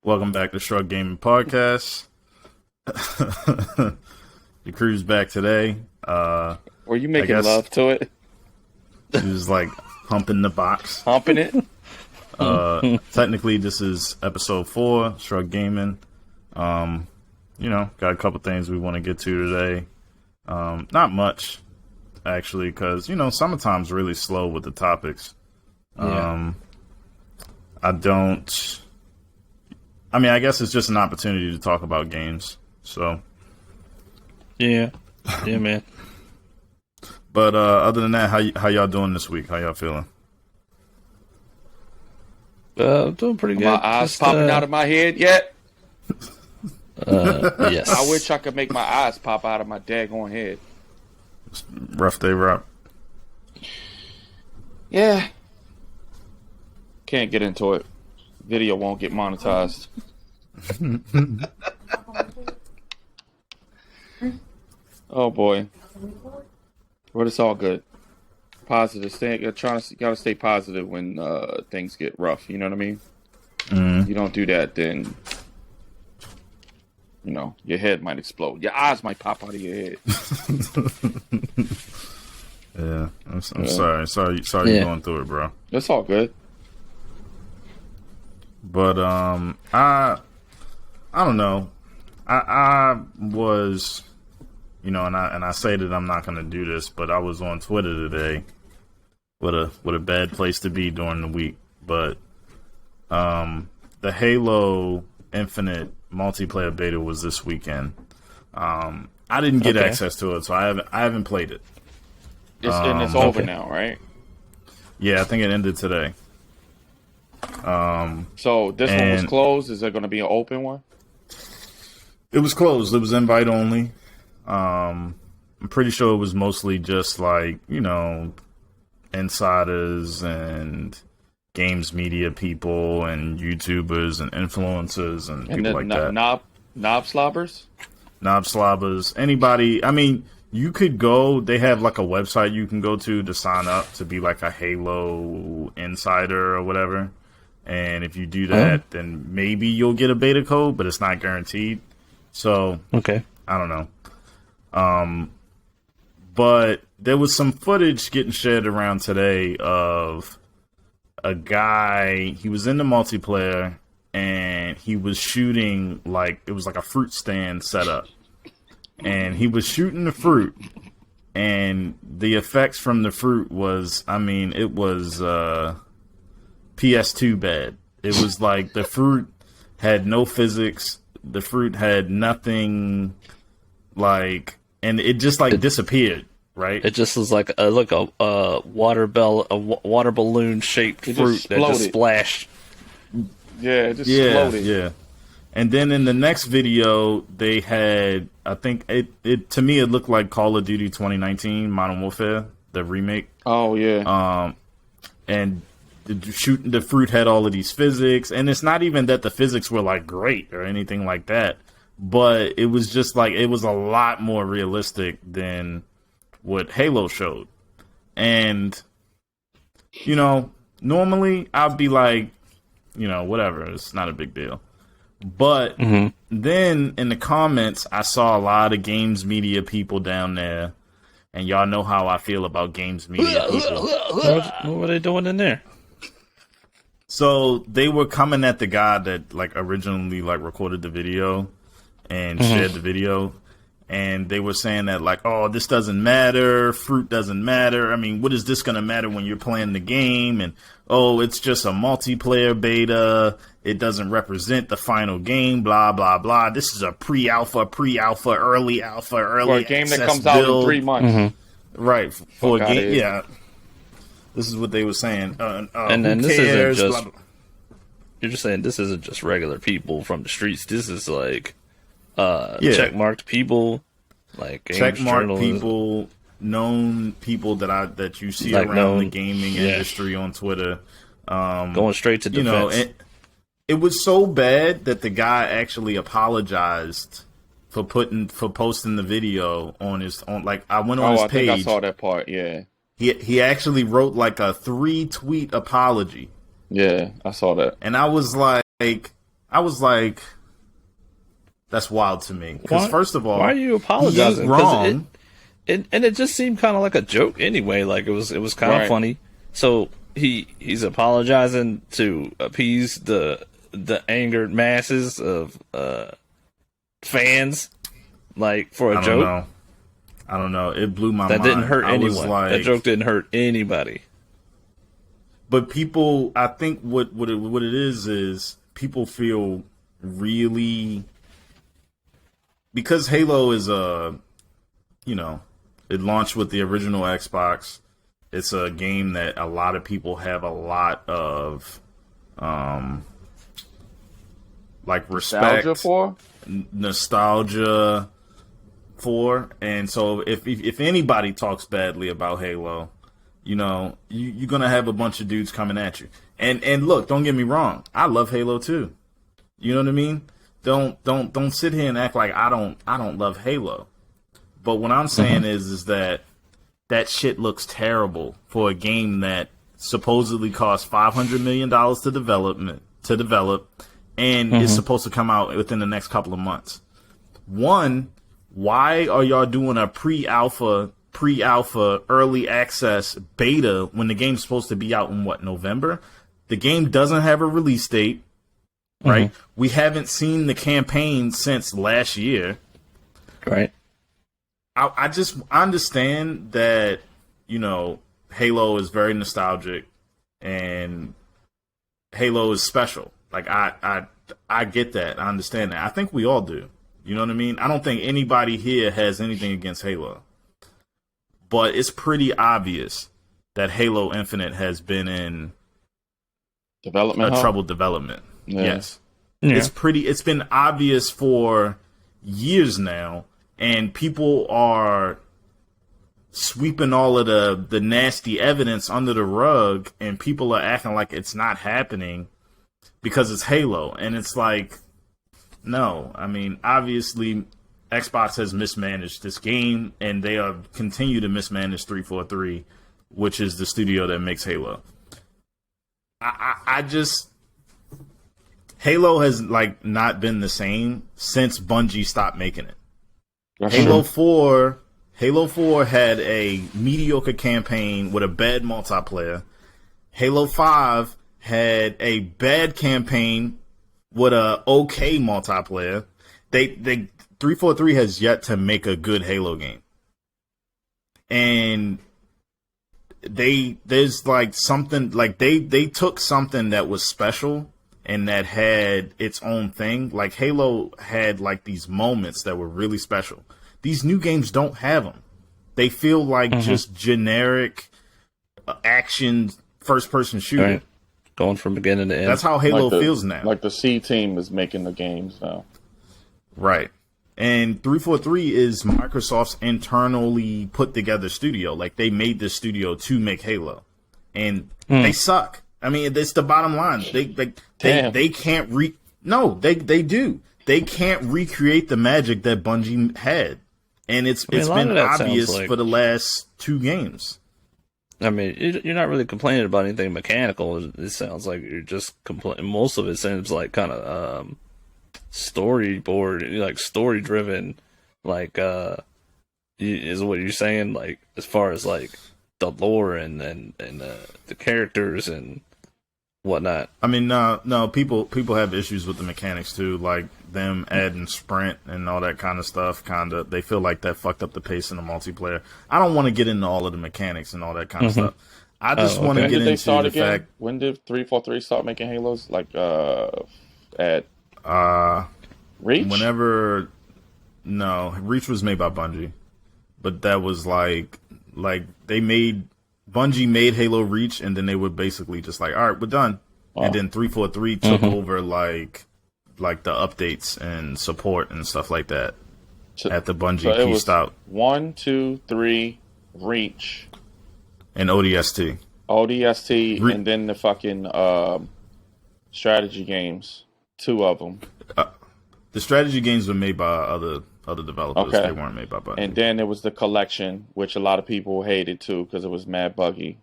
Welcome back to Shrug Gaming Podcast. The crew's back today. Were you making love to it? He was like humping the box. Humping it? Technically, this is episode 4, Shrug Gaming. Got a couple things we want to get to today. Not much, actually, because, summertime's really slow with the topics. I guess it's just an opportunity to talk about games. So, yeah, man. But other than that, how y'all doing this week? How y'all feeling? Doing pretty good. My eyes popping out of my head yet? Yes. I wish I could make my eyes pop out of my daggone head. Rough day, Rob. Yeah. Can't get into it. Video won't get monetized. Oh boy. But it's all good. Positive. Gotta stay positive when things get rough. You know what I mean? Mm. You don't do that, then your head might explode. Your eyes might pop out of your head. Yeah, I'm sorry. Sorry you're going through it, bro. It's all good. But I don't know. I was, and I say that I'm not gonna do this, but I was on Twitter today. What a bad place to be during the week. But the Halo Infinite multiplayer beta was this weekend. I didn't get access to it, so I haven't played it. It's over now, right? Yeah, I think it ended today. So this one was closed. Is there going to be an open one? It was closed. It was invite only. I'm pretty sure it was mostly just like, insiders and games media people and YouTubers and influencers and people like that. Knob slobbers? Knob slobbers. Anybody. I mean, you could go. They have like a website you can go to sign up to be like a Halo insider or whatever. And if you do that, then maybe you'll get a beta code, but it's not guaranteed. So, okay, I don't know. But there was some footage getting shared around today of a guy. He was in the multiplayer and he was shooting it was like a fruit stand setup. And he was shooting the fruit. And the effects from the fruit was, it was PS2 bad. It was like the fruit had no physics. The fruit had nothing, and it just disappeared. Right? It just was like a water balloon shaped fruit that just splashed. Yeah, it just exploded. Yeah. And then in the next video, they had, I think it to me it looked like Call of Duty 2019 Modern Warfare, the remake. Oh yeah. And the fruit had all of these physics, and it's not even that the physics were great or anything like that, but it was just it was a lot more realistic than what Halo showed. And normally I'd be whatever, it's not a big deal. But then in the comments, I saw a lot of games media people down there, and y'all know how I feel about games media people. What were they doing in there? So they were coming at the guy that originally recorded the video and shared the video, and they were saying that oh, this doesn't matter, fruit doesn't matter. What is this gonna matter when you're playing the game? And oh, it's just a multiplayer beta. It doesn't represent the final game. Blah blah blah. This is a pre-alpha, early alpha, early for a game that comes build. out in 3 months. Right, for a game. Yeah. This is what they were saying. And then this isn't just... Blah, blah. You're just saying this isn't just regular people from the streets. This is checkmarked people, checkmarked people, known people that you see around the gaming industry on Twitter. Going straight to defense. It was so bad that the guy actually apologized for posting the video on his I went on his page. I think I saw that part. Yeah. He actually wrote a 3-tweet apology. Yeah, I saw that. And I was like, I was like, that's wild to me. Because first of all, why are you apologizing? He ain't wrong. And it just seemed kind of like a joke anyway. Like it was kind of funny. So he's apologizing to appease the angered masses of fans, like for a joke. I don't know. It blew my mind. That didn't hurt anyone. That joke didn't hurt anybody. But people, I think what it is people feel really, because Halo is it launched with the original Xbox. It's a game that a lot of people have a lot of like respect, nostalgia for, and so if anybody talks badly about Halo, you're gonna have a bunch of dudes coming at you. And look, don't get me wrong, I love Halo too. You know what I mean? Don't sit here and act like I don't love Halo. But what I'm saying is that shit looks terrible for a game that supposedly cost $500 million to develop, and is supposed to come out within the next couple of months. One, why are y'all doing a pre-alpha, early access beta when the game's supposed to be out in November? The game doesn't have a release date, right? We haven't seen the campaign since last year. Right. I understand that, Halo is very nostalgic and Halo is special. Like, I get that. I understand that. I think we all do. You know what I mean? I don't think anybody here has anything against Halo. But it's pretty obvious that Halo Infinite has been in troubled development. Yeah. Yes. Yeah. It's been obvious for years now, and people are sweeping all of the nasty evidence under the rug, and people are acting like it's not happening because it's Halo. And it's like, no. I mean, obviously, Xbox has mismanaged this game, and they continue to mismanage 343, which is the studio that makes Halo. Halo has not been the same since Bungie stopped making it. That's Halo 4 had a mediocre campaign with a bad multiplayer. Halo 5 had a bad campaign with a okay multiplayer. They 343 has yet to make a good Halo game. And there's something they took something that was special and that had its own thing. Like Halo had these moments that were really special. These new games don't have them. They feel like just generic action first-person shooter. Right. Going from beginning to end. That's how Halo feels now. Like the C team is making the games now. Right. And 343 is Microsoft's internally put together studio. Like, they made this studio to make Halo. And they suck. I mean, it's the bottom line. They can't they do. They can't recreate the magic that Bungie had. And it's been obvious for the last 2 games. I mean, you're not really complaining about anything mechanical. It sounds like you're just complaining. Most of it seems like kind of storyboard, story driven. Is what you're saying? Like, as far as the lore and the characters and whatnot. I mean, no. People have issues with the mechanics too, like them adding sprint and all that kind of stuff. They feel like that fucked up the pace in the multiplayer. I don't want to get into all of the mechanics and all that kind of stuff. I just want to get into the fact. When did 343 start making Halos? At Reach? Whenever. No, Reach was made by Bungie, but that was Bungie made Halo Reach, and then they were basically just all right, we're done. Wow. And then 343 took over the updates and support and stuff like that at the Bungie pieced out. 1, 2, 3, Reach, and ODST, and then the fucking strategy games. 2 of them. The strategy games were made by other developers. Okay. They weren't made by Bungie. And then there was the collection, which a lot of people hated too because it was mad buggy.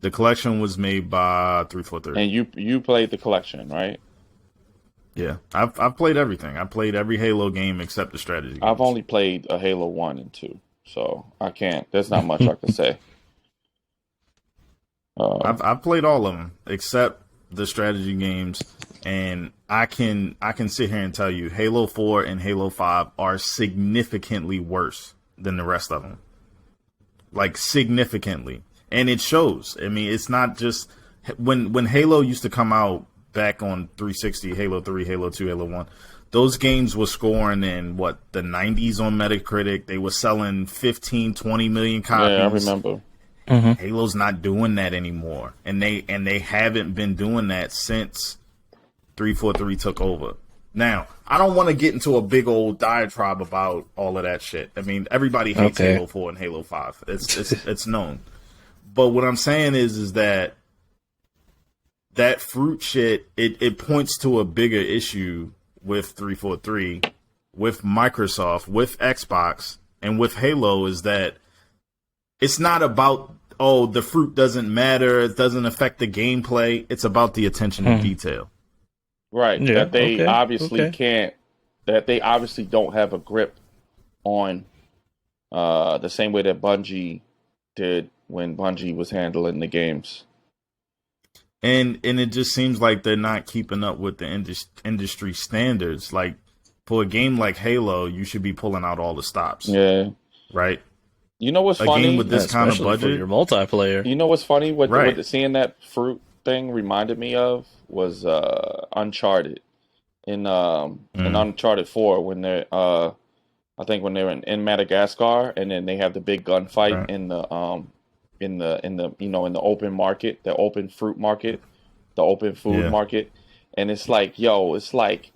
The collection was made by 343. And you played the collection, right? Yeah, I've played everything. I played every Halo game except the strategy games. I've only played a Halo 1 and 2, so I can't. There's not much I can say. I've played all of them except the strategy games, and I can sit here and tell you Halo 4 and Halo 5 are significantly worse than the rest of them. Like significantly. And it shows. I mean, it's not just when Halo used to come out back on 360, Halo 3, Halo 2, Halo 1, those games were scoring in the 90s on Metacritic. They were selling 15, 20 million copies. Yeah, I remember. Mm-hmm. Halo's not doing that anymore. And they haven't been doing that since 343 took over. Now, I don't want to get into a big old diatribe about all of that shit. I mean, everybody hates Halo 4 and Halo 5. It's known. But what I'm saying is that fruit shit, it points to a bigger issue with 343, with Microsoft, with Xbox, and with Halo, is that it's not about, the fruit doesn't matter, it doesn't affect the gameplay. It's about the attention to detail. Right. Yeah, that they obviously can't, that they obviously don't have a grip on the same way that Bungie did when Bungie was handling the games. And it just seems like they're not keeping up with the industry standards. Like, for a game like Halo, you should be pulling out all the stops. Yeah. Right? You know what's a funny? Game with this kind of budget. For your multiplayer. You know what's funny? What seeing that fruit thing reminded me of was Uncharted. In Uncharted 4, when they're I think when they're in Madagascar, and then they have the big gunfight in the open market, the open fruit market, the open food market, and it's like, it's like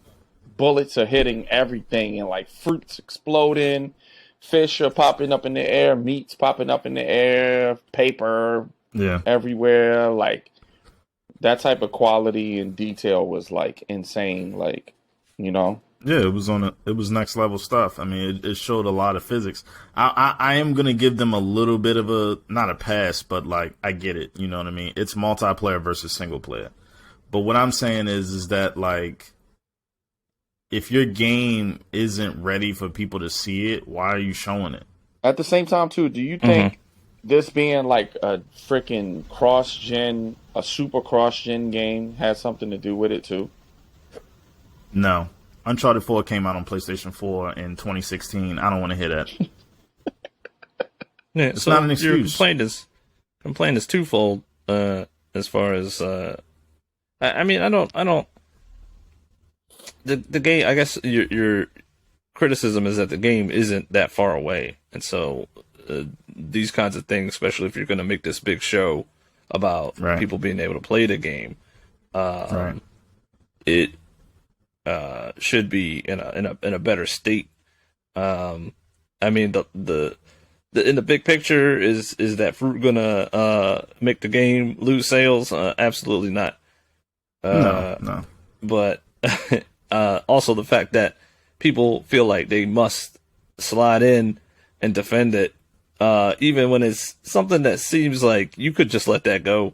bullets are hitting everything, and like fruits exploding, fish are popping up in the air, meats popping up in the air, paper everywhere. Like, that type of quality and detail was like insane. Like, Yeah, it was next level stuff. I mean, it showed a lot of physics. I am gonna give them a little bit of not a pass, but like, I get it. You know what I mean? It's multiplayer versus single player. But what I'm saying is that, like, if your game isn't ready for people to see it, why are you showing it? At the same time, too, do you think this being like a freaking cross-gen, a super cross-gen game has something to do with it, too? No. Uncharted 4 came out on PlayStation 4 in 2016. I don't want to hear that. Yeah, it's not an excuse. Your complaint is twofold. As far as I mean, I don't. The game. I guess your criticism is that the game isn't that far away, and so these kinds of things, especially if you're going to make this big show about people being able to play the game, it should be in a better state. I mean, the in the big picture, is that fruit gonna make the game lose sales? Absolutely not. No. But also the fact that people feel like they must slide in and defend it, even when it's something that seems like you could just let that go.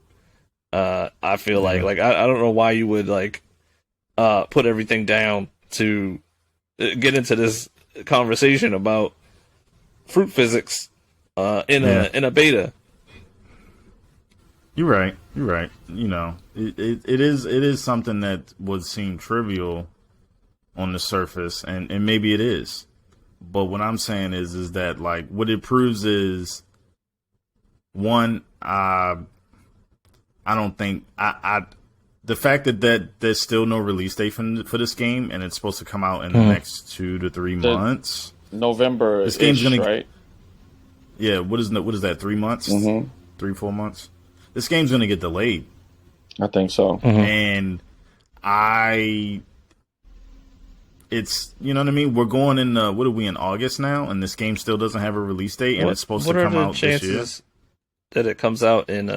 I feel like I don't know why you would put everything down to get into this conversation about fruit physics in a beta. You're right. You know, it is something that would seem trivial on the surface, and maybe it is. But what I'm saying is that, like, what it proves is, one, I don't think the fact that there's still no release date for this game, and it's supposed to come out in the next 2 to 3 months. November. This game's gonna, right? Yeah. What is that? 3 months? 3-4 months. This game's gonna get delayed. I think so. And it's, you know what I mean? We're going in, what are we, in August now? And this game still doesn't have a release date, and it's supposed to come out this year. That it comes out in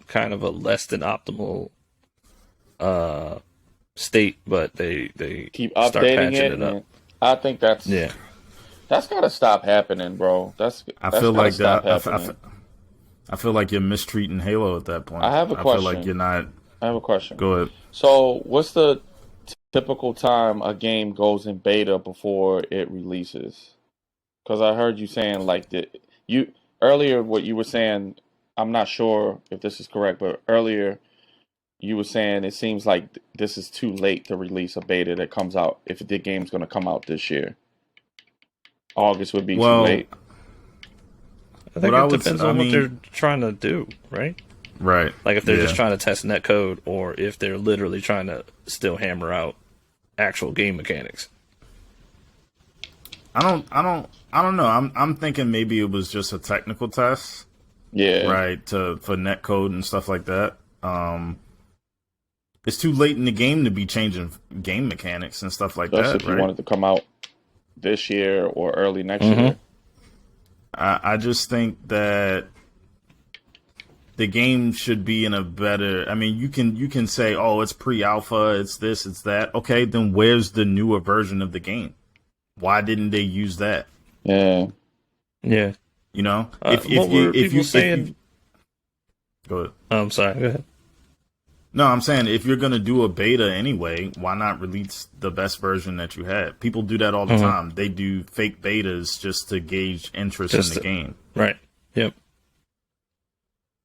kind of a less than optimal state, but they keep updating it up. I think that's got to stop happening, bro. I feel like you're mistreating Halo at that point. I have a question. I feel like you're not. I have a question. Go ahead. So, what's the typical time a game goes in beta before it releases? Because I heard you saying like that you earlier what you were saying. I'm not sure if this is correct, but earlier you were saying it seems like this is too late to release a beta that comes out if the game's going to come out this year. August would be too late. I think it depends on what they're trying to do, right? Right. Like if they're just trying to test netcode, or if they're literally trying to still hammer out actual game mechanics. I don't know. I'm thinking maybe it was just a technical test. Yeah. Right. For netcode and stuff like that. It's too late in the game to be changing game mechanics and stuff like that. If you want it to come out this year or early next year. I just think that the game should be in a better. I mean, you can say, oh, it's pre-alpha, it's this, it's that. Okay, then where's the newer version of the game? Why didn't they use that? Yeah. Yeah. You know, if you saying, go ahead. I'm sorry. Go ahead. No, I'm saying if you're gonna do a beta anyway, why not release the best version that you had? People do that all the time. They do fake betas just to gauge interest in the game. Right. Yep.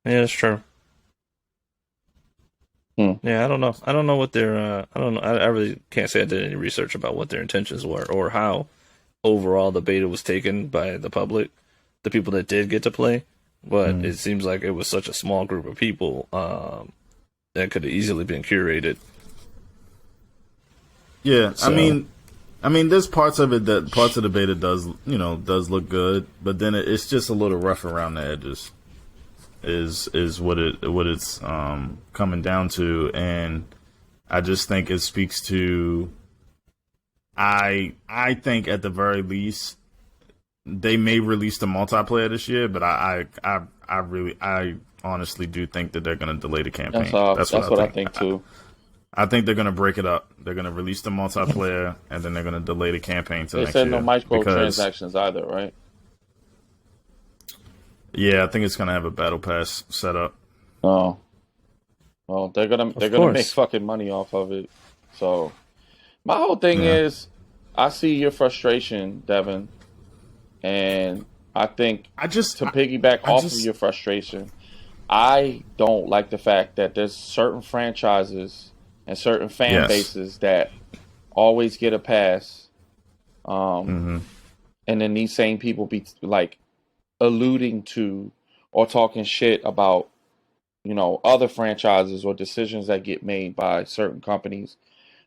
Yeah, that's true. Yeah, I don't know. I don't know what their. I don't know. I really can't say I did any research about what their intentions were or how overall the beta was taken by the public, the people that did get to play. But it seems like it was such a small group of people that could have easily been curated. Yeah, so. I mean, there's parts of it that parts of the beta does look good, but then it's just a little rough around the edges. Is what it's coming down to, and I just think it speaks to. I think at the very least they may release the multiplayer this year, but I honestly do think that they're going to delay the campaign. That's what I think too. I think they're going to break it up. They're going to release the multiplayer, and then they're going to delay the campaign to next year. They said no microtransactions either, right? Yeah, I think it's going to have a battle pass set up. Oh, well, they're gonna make fucking money off of it. So, my whole thing is, I see your frustration, Devin, and I think to piggyback off of your frustration, I don't like the fact that there's certain franchises and certain fan bases that always get a pass, and then these same people be like alluding to or talking shit about, other franchises or decisions that get made by certain companies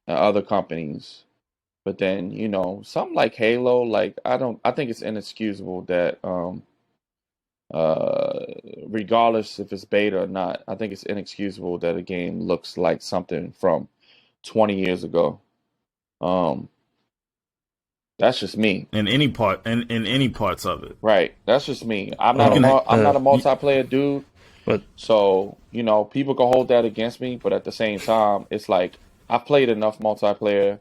and other companies. But then, something like Halo, like I think it's inexcusable that regardless if it's beta or not, I think it's inexcusable that a game looks like something from 20 years ago. That's just me. In any parts of it. Right. That's just me. I'm not a multiplayer dude. So, people can hold that against me, but at the same time, it's like I've played enough multiplayer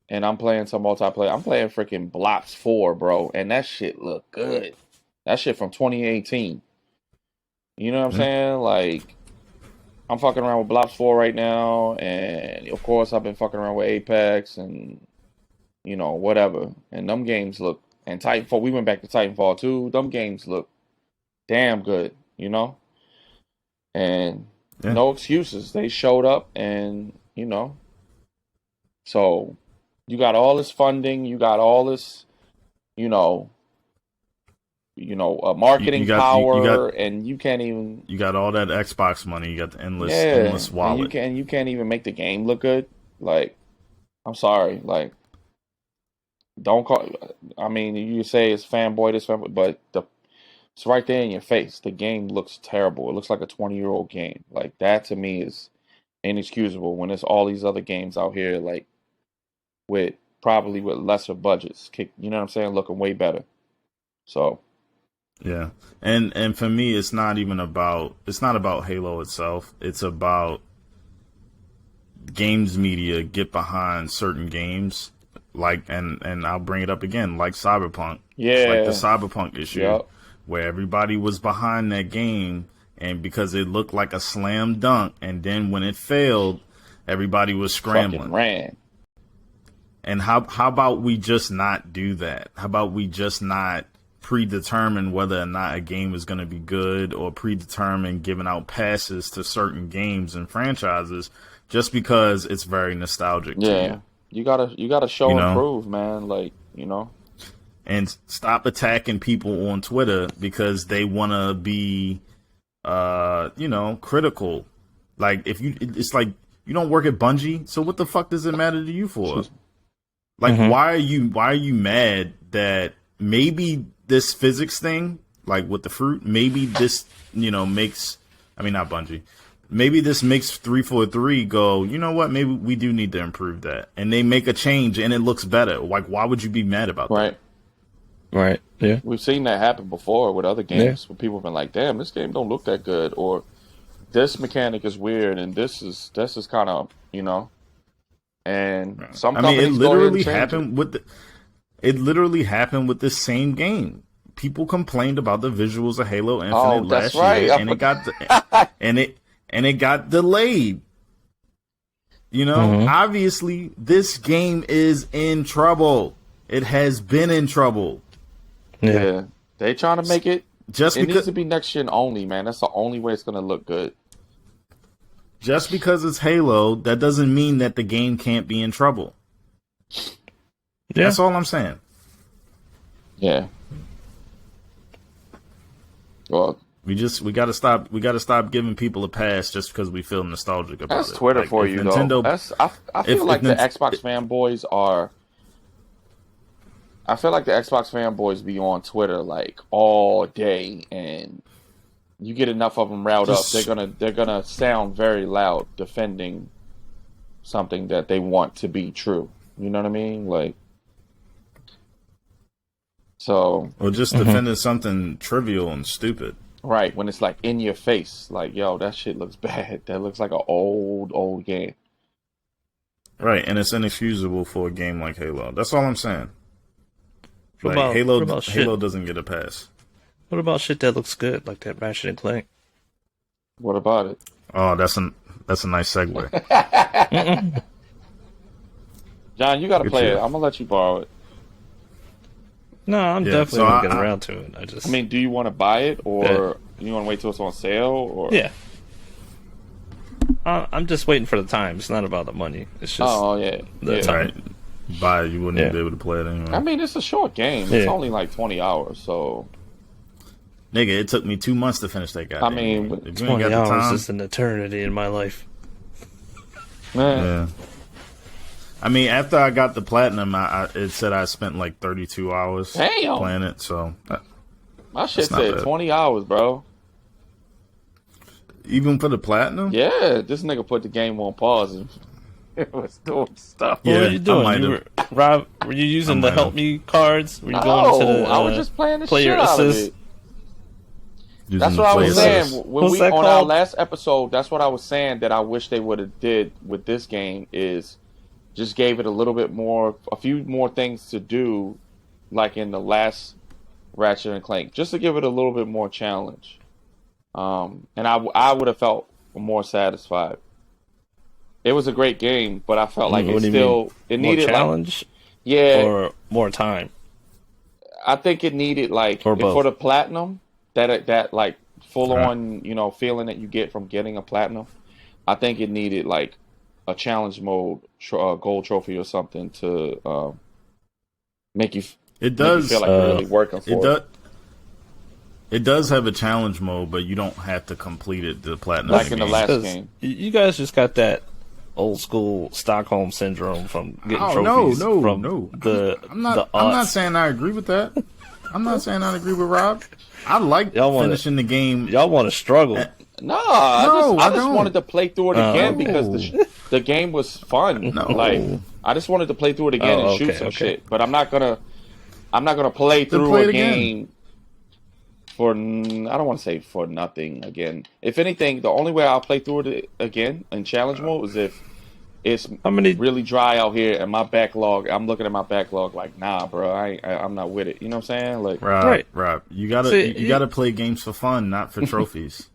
and I'm playing some multiplayer. I'm playing freaking Blops 4, bro, and that shit look good. That shit from 2018. You know what I'm saying? Like, I'm fucking around with Blops 4 right now, and of course I've been fucking around with Apex and whatever. And them games look, and Titanfall, we went back to Titanfall 2. Them games look damn good, And no excuses. They showed up and, so you got all this funding, you got all this, marketing power, and you can't even. You got all that Xbox money. You got the endless wallet. And you can't even make the game look good. Like, I'm sorry. Like, don't call. I mean, you say it's fanboy, but it's right there in your face. The game looks terrible. It looks like a 20-year-old game. Like, that to me is inexcusable when there's all these other games out here, like, probably with lesser budgets. You know what I'm saying? Looking way better. So. Yeah. And for me, it's not about Halo itself. It's about games media get behind certain games. Like, and I'll bring it up again, like Cyberpunk. Yeah. Like the Cyberpunk issue, where everybody was behind that game, and because it looked like a slam dunk, and then when it failed, everybody was scrambling. Fucking ran. And how about we just not do that? How about we just not predetermine whether or not a game is going to be good, or predetermine giving out passes to certain games and franchises just because it's very nostalgic to you. You gotta show and prove, man. Like, and stop attacking people on Twitter because they want to be, critical. Like, it's like, you don't work at Bungie, so what the fuck does it matter to you for? Like, why are you mad that maybe this physics thing, like with the fruit, maybe this, makes, not Bungie, maybe this makes 343 go, you know what, maybe we do need to improve that. And they make a change and it looks better. Like, why would you be mad about that? Right. Yeah. We've seen that happen before with other games where people have been like, damn, this game don't look that good, or this mechanic is weird, and this is kind of, and some companies it literally happened with it literally happened with the same game. People complained about the visuals of Halo Infinite last year, and it got and it got delayed. Obviously this game is in trouble. It has been in trouble. Yeah. They trying to make it it needs to be next gen only, man. That's the only way it's gonna look good. Just because it's Halo, that doesn't mean that the game can't be in trouble. Yeah. That's all I'm saying. Yeah. Well, we gotta stop giving people a pass just because we feel nostalgic about it. That's Twitter for you, Nintendo, though. I feel like the Xbox fanboys are. I feel like the Xbox fanboys be on Twitter like all day, and you get enough of them riled up, they're gonna sound very loud defending something that they want to be true. You know what I mean? Like, so. Or just defending something trivial and stupid. Right, when it's like in your face, like, yo, that shit looks bad. That looks like an old game. Right, and it's inexcusable for a game like Halo. That's all I'm saying. Like, Halo doesn't get a pass. What about shit that looks good, like that Ratchet and Clank? What about it? Oh, that's a nice segue. John, you got to play it. I'm gonna let you borrow it. No, I'm definitely gonna get around to it. I mean, do you want to buy it, or you want to wait till it's on sale, or? Yeah. I'm just waiting for the time. It's not about the money. It's just the time. Right. Buy it, you wouldn't be able to play it anyway. I mean, it's a short game. It's only like 20 hours, so. Nigga, it took me 2 months to finish that goddamn game. If 20 hours is an eternity in my life. Man. Yeah. I mean, after I got the platinum, it said I spent like 32 hours playing it, so. My shit said 20 hours, bro. Even for the platinum? Yeah, this nigga put the game on pause and it was doing stuff. What were you doing? Rob, were you using the help me cards? Were you going to the I was just playing the player shit out of assist? it. That's what I was saying. When we on our last episode, that's what I was saying that I wish they would have did with this game is just gave it a few more things to do, like in the last Ratchet and Clank, just to give it a little bit more challenge. And I would have felt more satisfied. It was a great game, but I felt like it needed more challenge, or more time. I think it needed for the platinum that like full on feeling that you get from getting a platinum. I think it needed like a challenge mode, gold trophy or something to make you. It does feel like you're really working for it. It does have a challenge mode, but you don't have to complete it to platinum. Like in the last game. You guys just got that old school Stockholm syndrome from getting trophies. No. I'm not saying I agree with that. I'm not saying I agree with Rob. I like finishing the game. Y'all want to struggle. I just wanted to play through it again because the game was fun. Like I just wanted to play through it again and shoot some shit. But I'm not gonna play through a game for I don't want to say for nothing again. If anything, the only way I'll play through it again in challenge mode is if it's really dry out here and my backlog. I'm looking at my backlog like, nah, bro, I'm not with it. You know what I'm saying? Like, Rob, you gotta play games for fun, not for trophies.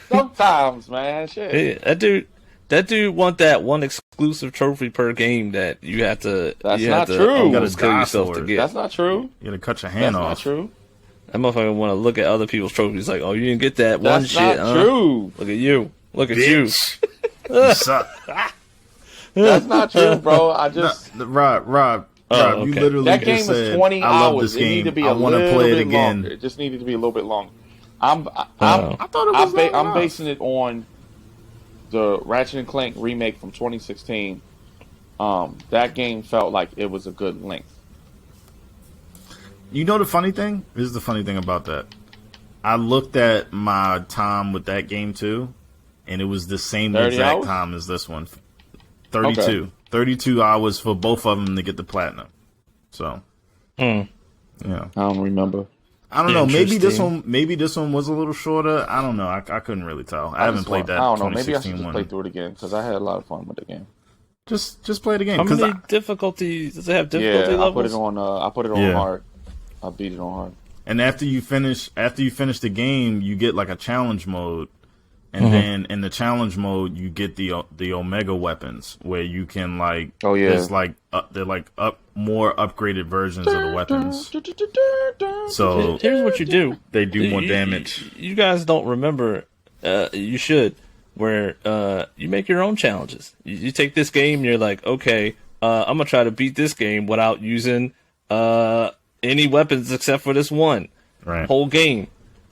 Sometimes, man, shit. That That dude want that one exclusive trophy per game that you have to. That's you not have true. To You gotta kill die yourself for to it. get. That's not true. You gotta cut your hand That's off. not true. That motherfucker want to look at other people's trophies like, oh, you didn't get that one That's shit. not true. Look at you. Look at Bitch. you. You suck. That's not true, bro. I just Rob, Oh, you okay. literally that game just was said, 20 I love hours. this It needed game. to be I a want to little play it bit again. longer. It just needed to be a little bit longer. I'm I thought it was long I'm enough. basing it on the Ratchet and Clank remake from 2016. That game felt like it was a good length. You know the funny thing? This is the funny thing about that. I looked at my time with that game too, and it was the same 30 exact hours? time as this one. 32. Okay. 32 hours for both of them to get the platinum. So, yeah. I don't remember. I don't know. Interesting. Maybe this one was a little shorter. I don't know. I couldn't really tell. I haven't played that. I don't know. Maybe I should 2016 just one. play through it again because I had a lot of fun with the game. Just play the game. How 'Cause many difficulties does it have? Difficulty Yeah, levels? I put it on Yeah. hard. I beat it on hard. And after you finish the game, you get like a challenge mode, and then in the challenge mode you get the Omega weapons where you can like there's like they're like more upgraded versions of the weapons. So Here's what you do. they do more damage. You guys don't remember. You should. Where you make your own challenges. You take this game. You're like, okay, I'm gonna try to beat this game without using any weapons except for this one Right. whole game.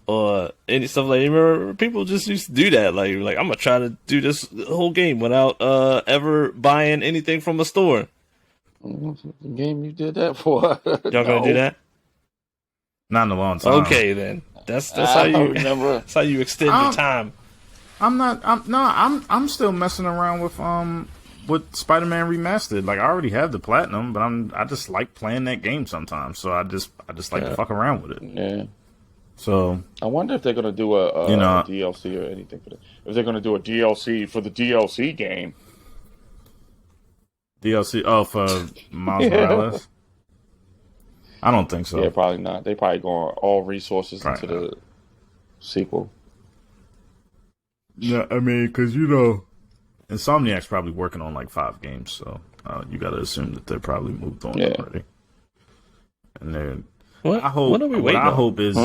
Or any stuff like that. Remember, people just used to do that. Like I'm gonna try to do this whole game without ever buying anything from a store. The game you did that for? Y'all gonna do that? Not in a long time. Okay, then. That's how I don't you remember. that's how you extend your time. I'm still messing around with Spider-Man Remastered. Like I already have the platinum, but I just like playing that game sometimes. So I just like to fuck around with it. Yeah. So I wonder if they're gonna do a DLC or anything for that. If they're gonna do a DLC for the DLC game. DLC for Miles Morales. I don't think so. Yeah, probably not. They probably going all resources Probably into the sequel. Yeah, I mean, because Insomniac's probably working on like 5 games, so you got to assume that they're probably moved on already. And then What? I hope. What are we waiting I on? hope is.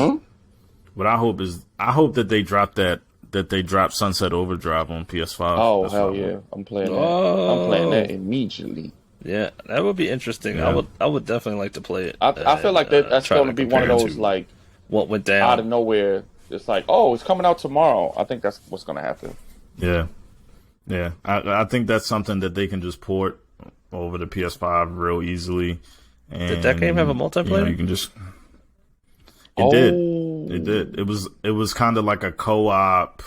What I hope is. I hope that they drop they drop Sunset Overdrive on PS5. Oh That's hell what I yeah! hope. I'm playing that. Oh. I'm playing that immediately. Yeah, that would be interesting. Yeah. I would definitely like to play it. I feel like that's try going to be one of compare it those to like what went out of down. nowhere. It's like, oh, it's coming out tomorrow. I think that's what's going to happen. Yeah, yeah. I think that's something that they can just port over the PS5 real easily. And, Did that game have a multiplayer? You can just. It did. It did. It was kind of like a co-op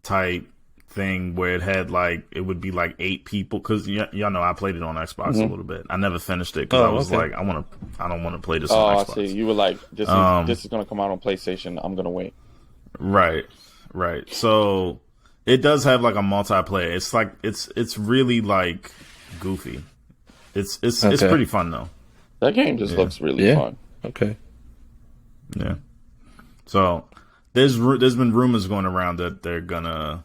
type thing where it had like it would be like 8 people because y'all know I played it on Xbox a little bit. I never finished it because I was like I don't want to play this on I Xbox. see. You were like, this is going to come out on PlayStation. I'm going to wait. Right. So it does have like a multiplayer. It's like it's really like goofy. It's pretty fun though. That game just looks really fun. Okay. Yeah. So there's been rumors going around that they're gonna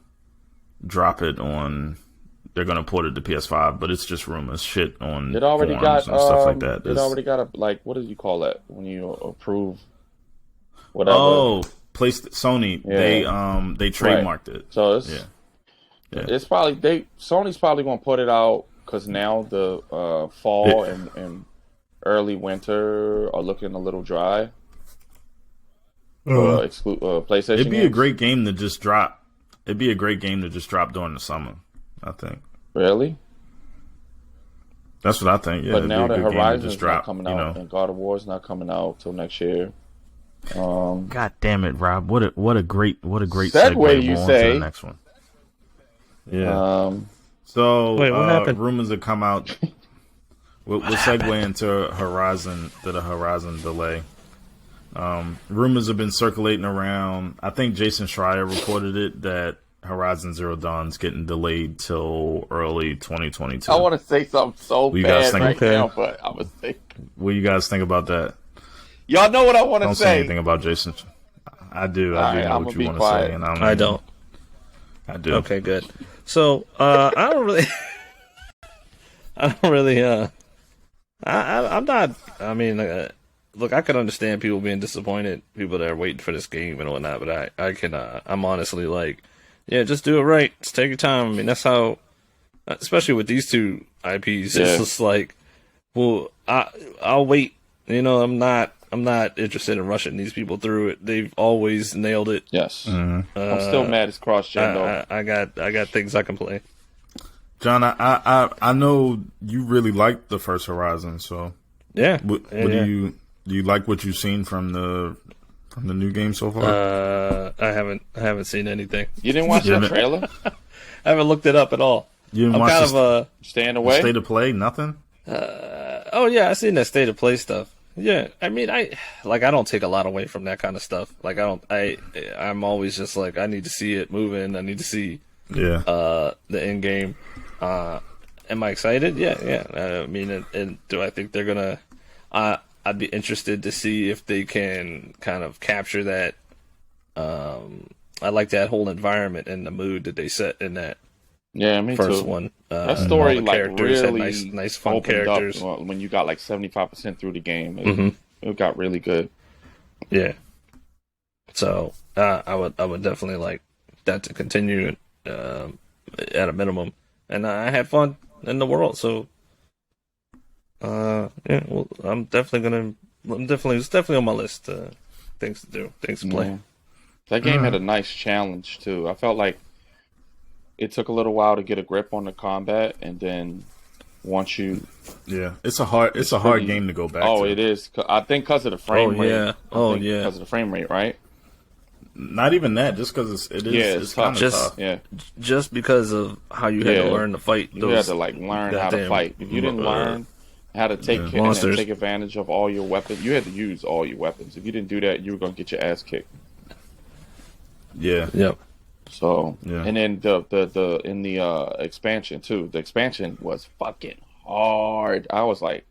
drop it on. They're gonna port it to PS5, but it's just rumors. Shit on It already forums got and stuff like that. It already got a like. What do you call that when you approve? Whatever. Oh, Sony. Yeah. They trademarked it. So it's Yeah. it's probably Sony's probably gonna put it out because now the fall and early winter are looking a little dry. PlayStation. It'd be a games. great game to just drop. It'd be a great game to just drop during the summer. I think. Really? That's what I think. Yeah. But it'd be now a the good game to Horizon's just drop, not coming out, and God of War's not coming out till next year. God damn it, Rob! What a great Segue, segue you on say. to the next one. Yeah. So Wait, what happened? rumors have come out. We'll segue into the Horizon delay. Rumors have been circulating around. I think Jason Schreier reported it that Horizon Zero Dawn's getting delayed till early 2022. I want to say something so you guys bad think? right now, but I was thinking. What do you guys think about that? Y'all know what I want to Don't say anything about Jason. I do. I do know I'm what gonna you be want to say, quiet. and I don't. I do. Okay, good. So I don't really, I'm not. I mean, look, I can understand people being disappointed, people that are waiting for this game and whatnot. But I can, I'm honestly like, yeah, just do it right. Just take your time. I mean, that's how, especially with these two IPs, Yeah. it's just like, well, I'll wait. You know, I'm not interested in rushing these people through it. They've always nailed it. Yes. Mm-hmm. I'm still mad it's cross-gen, though. I got things I can play. John, I know you really liked the first Horizon, so Yeah. what yeah. do you like what you've seen from the new game so far? I haven't seen anything. You didn't watch that trailer? I haven't looked it up at all. You didn't I'm watch kind of Staying away? State of Play? Nothing? oh yeah, I seen that State of Play stuff. Yeah, I mean, I don't take a lot away from that kind of stuff. Like I'm always just like, I need to see it moving. I need to see Yeah. the end game. Am I excited? Yeah. I mean, and do I think they're gonna? I'd be interested to see if they can kind of capture that. I like that whole environment and the mood that they set in that Yeah, me first too. one. That story, all the like, characters had really nice fun opened characters. up when you got like 75% through the game. Mm-hmm. It got really good. Yeah. So I would definitely like that to continue at a minimum, and I had fun in the world. So yeah, well, it's definitely on my list. Things to do, things to play. Yeah. That game had a nice challenge too. I felt like it took a little while to get a grip on the combat, and then once you, Yeah. It's a hard pretty- game to go back oh, to. it is. I think because of the frame rate. yeah. Because of the frame rate, right? Not even that, just because it's it's kind tough. of Just- tough. Yeah, Just because of how you had Yeah. to learn to fight you had to like learn how to goddamn, fight. If you didn't learn how to take and monsters. take advantage of all your weapons, you had to use all your weapons. If you didn't do that, you were gonna get your ass kicked. Yeah. Yep. So, Yeah. and then the in the expansion too. The expansion was fucking hard. I was like,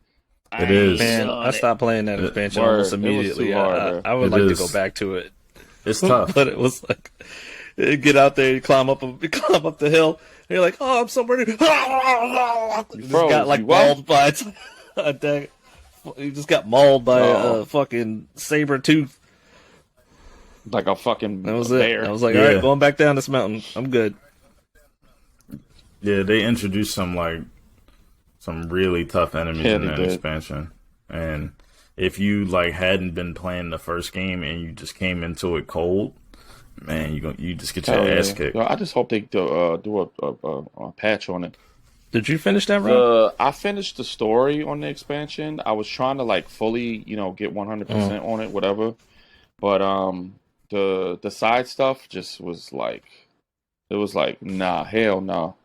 It is. Man, I stopped playing that expansion Word. almost It was immediately. too hard, I would It like is. to go back to it. It's tough. But it was like, you get out there, you climb up the hill, and you're like, oh, I'm somewhere new. You just froze. got like You what? mauled by a dang. You just got mauled by Oh. a fucking saber tooth. like a fucking That was bear. it. I was like, Yeah. all right, going back down this mountain. I'm good. Yeah, they introduced some really tough enemies Yeah, in they that did. expansion. And if you like hadn't been playing the first game and you just came into it cold, man, you just get your Hell ass yeah. kicked. I just hope they do a patch on it. Did you finish that run? I finished the story on the expansion. I was trying to like fully, get 100% on it, whatever. But the side stuff just was like, it was like, nah, hell no.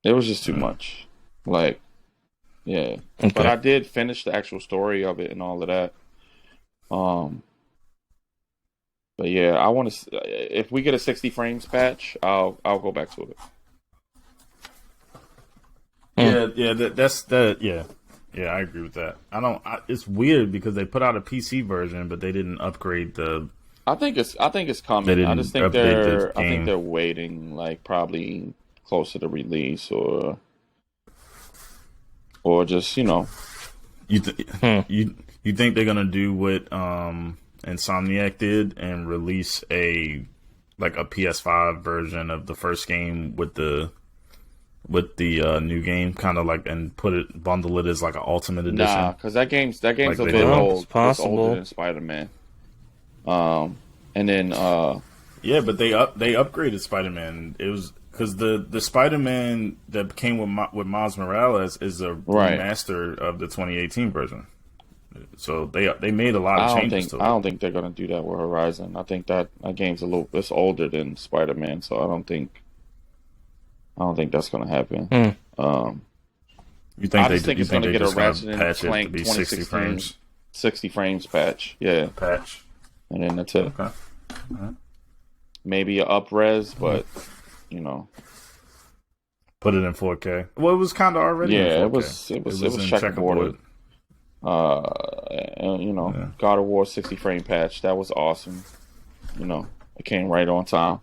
It was just too much. Like, yeah. Okay. But I did finish the actual story of it and all of that. But yeah, I want to. If we get a 60 frames patch, I'll go back to it. Yeah, I agree with that. It's weird because they put out a PC version, but they didn't upgrade the. I think it's They coming. didn't I just think update the I think game. they're waiting, like probably closer to release or just You you think they're gonna do what Insomniac did and release a PS5 version of the first game with the new game, kind of like, and bundle it as like an ultimate edition? nah, because that game's Like a they bit did. old. It's It's possible. older than Spider-Man. And then Yeah, but they upgraded Spider-Man. It was because the Spider-Man that came with Miles Morales is a Right. remaster of the 2018 version. So they made a lot of I changes to it. don't think they're gonna do that with Horizon. I think that game's it's older than Spider-Man, so I don't think that's gonna happen. You think I just think it's gonna they get a just gonna Ratchet and patch it to Clank be 60 2016 frames 60 frames patch, yeah, patch? and then that's it. Okay. Maybe a up-res, but Put it in 4K. Well, it was kind of already. in yeah, 4K. it was in checkerboard. And, God of War 60 frame patch, that was awesome. It came right on time.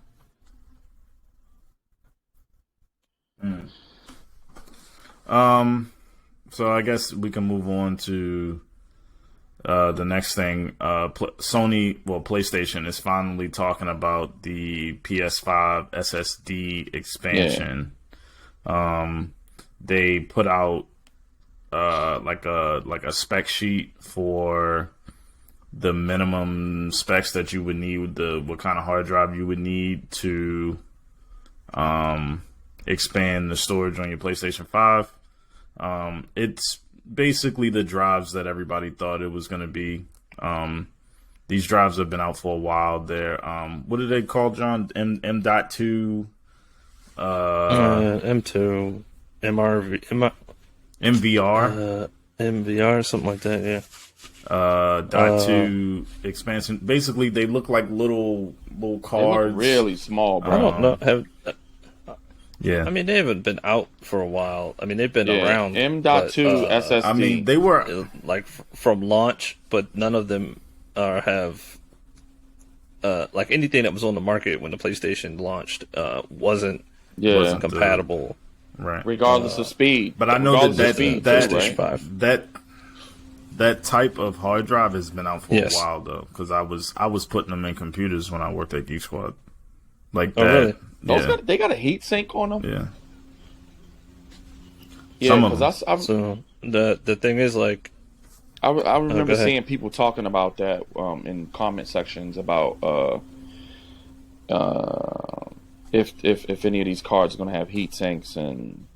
So I guess we can move on to the next thing. PlayStation is finally talking about the PS5 SSD expansion. Yeah. They put out like a spec sheet for the minimum specs that you would need, what kind of hard drive you would need to expand the storage on your PlayStation 5. It's basically the drives that everybody thought it was going to be. These drives have been out for a while. They're what are they called, John? M.2 M2 MVR MVR, something like that, yeah. .2 expansion. Basically, they look like little cards. They look really small, bro. I don't know. Yeah. I mean, they haven't been out for a while. I mean, they've been around. M.2 SSD. I mean, they were like from launch, but none of them have like anything that was on the market when the PlayStation launched wasn't compatible. Right. Regardless of speed. But I know that type of hard drive has been out for a while though, because I was putting them in computers when I worked at Geek Squad. Like that. Really? They got a heat sink on them. Yeah. Yeah, because so the thing is, like, I remember seeing people talking about that in comment sections about if any of these cards are going to have heat sinks and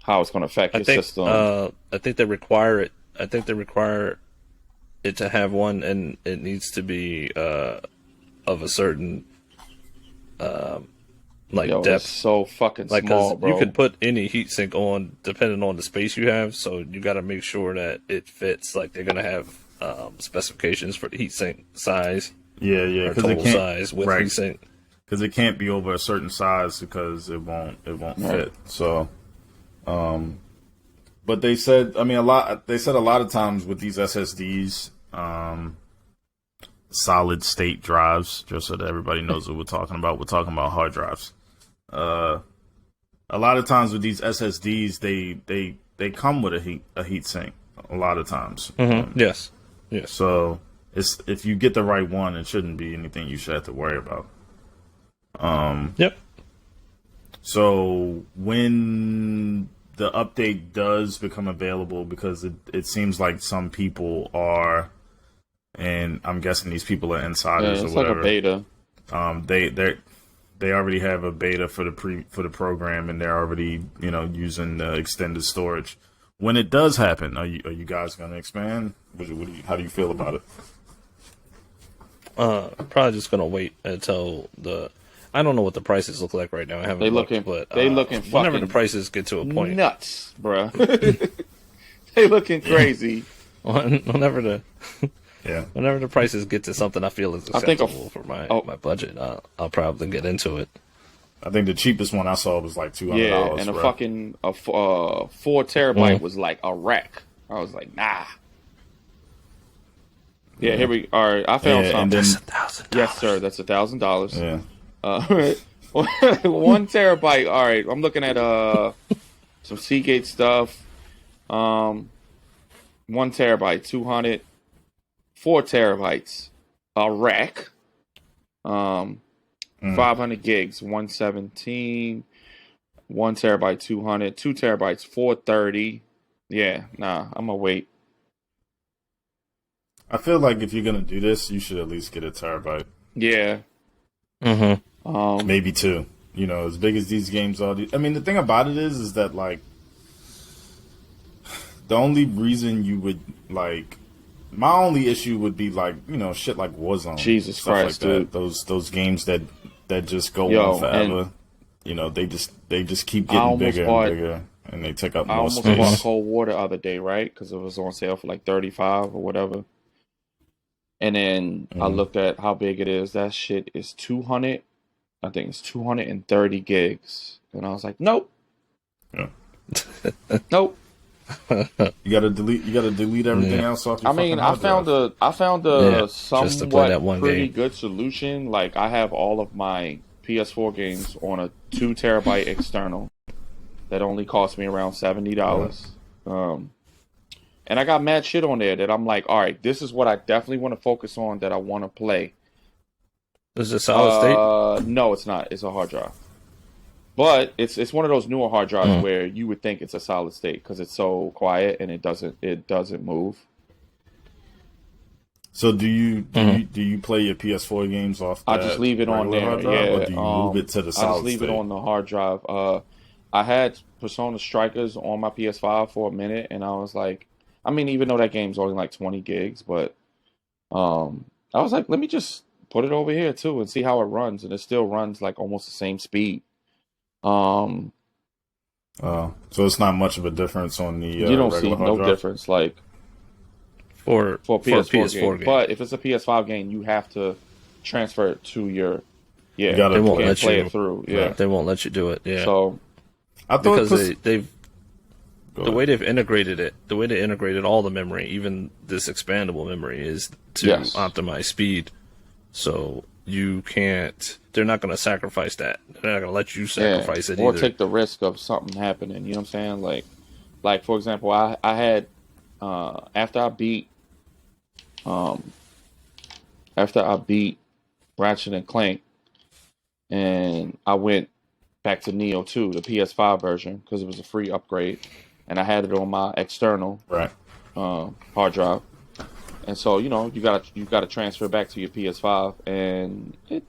how it's going to affect your system. I think they require it. I think they require it to have one, and it needs to be of a certain depth. It's so fucking small, bro. You could put any heatsink on depending on the space you have, so you got to make sure that it fits. Like, they're gonna have specifications for the heatsink size. Yeah, because total size with heatsink. Because it can't be over a certain size because it won't fit. So, but they said, a lot of times with these SSDs, solid state drives, just so that everybody knows what we're talking about. We're talking about hard drives. A lot of times with these SSDs, they come with a heat sink. A lot of times, yes. So if you get the right one, it shouldn't be anything you should have to worry about. Yep. So when the update does become available, because it seems like some people are, and I'm guessing these people are insiders or whatever. Like a beta. They already have a beta for the program, and they're already using the extended storage. When it does happen, are you guys going to expand? How do you feel about it? Probably just gonna wait until I don't know what the prices look like right now. I haven't looked, but they looking whenever the prices get to a point, nuts, bro. They looking crazy. Whenever the prices get to something I feel is acceptable for my budget, I'll probably get into it. I think the cheapest one I saw was like $200. Yeah, and a 4 terabyte was like a rack. I was like, nah. Yeah, here we are. I found something. That's $1,000. Yes, sir. That's $1,000. Yeah. 1 terabyte. All right, I'm looking at some Seagate stuff. 1 terabyte, 200. 4 terabytes, a rack. 500 gigs, 117. 1 terabyte, 200. 2 terabytes, 430. Yeah, nah, I'm gonna wait. I feel like if you're gonna do this, you should at least get a terabyte. Yeah. Maybe 2. As big as these games are. The thing about it is that, like, the only reason you would, like, my only issue would be, like, shit like Warzone. Jesus Christ, like dude. That. Those games that just go on forever. They just keep getting bigger and bigger, and they take up more space. I almost bought Cold War the other day, right? Because it was on sale for like $35 or whatever. And then I looked at how big it is. That shit is 200. I think it's 230 gigs. And I was like, nope. Yeah. Nope. You gotta delete everything else off your I found a somewhat pretty good solution. Like, I have all of my PS4 games on a 2 terabyte external. that only cost me around $70. And I got mad shit on there that I'm like, all right, this is what I definitely want to focus on that I want to play. Is it solid state? No, it's not. It's a hard drive. But it's one of those newer hard drives where you would think it's a solid state because it's so quiet and it doesn't move. So do you play your PS4 games off? I just leave it on there. Hard drive, yeah, or do you move it to the solid I just leave state? it on the hard drive. I had Persona Strikers on my PS5 for a minute, and I was like, I mean, even though that game's only like 20 gigs, but I was like, let me just put it over here too and see how it runs, and it still runs like almost the same speed. So it's not much of a difference on the you don't see no drive? Difference like for PS4 game. But if it's a PS5 game, you have to transfer it to your You gotta they won't let play you it through. Yeah, they won't let you do it. Yeah, so I thought because they've the way they've integrated it, the way they integrated all the memory, even this expandable memory, is to optimize speed. So you can't. They're not going to sacrifice that. They're not going to let you sacrifice it or either. take the risk of something happening. You know what I'm saying? Like for example, I had after I beat Ratchet and Clank, and I went back to Neo 2, the PS5 version, because it was a free upgrade, and I had it on my external hard drive. And so, you gotta transfer back to your PS5, and it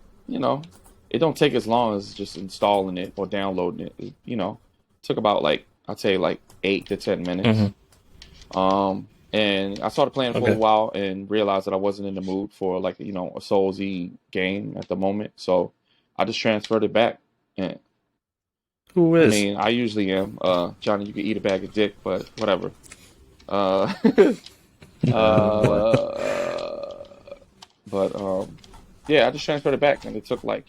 don't take as long as just installing it or downloading it. It took about I'd say 8 to 10 minutes. And I started playing for a while and realized that I wasn't in the mood for a Souls-y game at the moment. So I just transferred it back. And Who is? I mean, I usually am. Johnny, you can eat a bag of dick, but whatever. Yeah, I just transferred it back, and it took a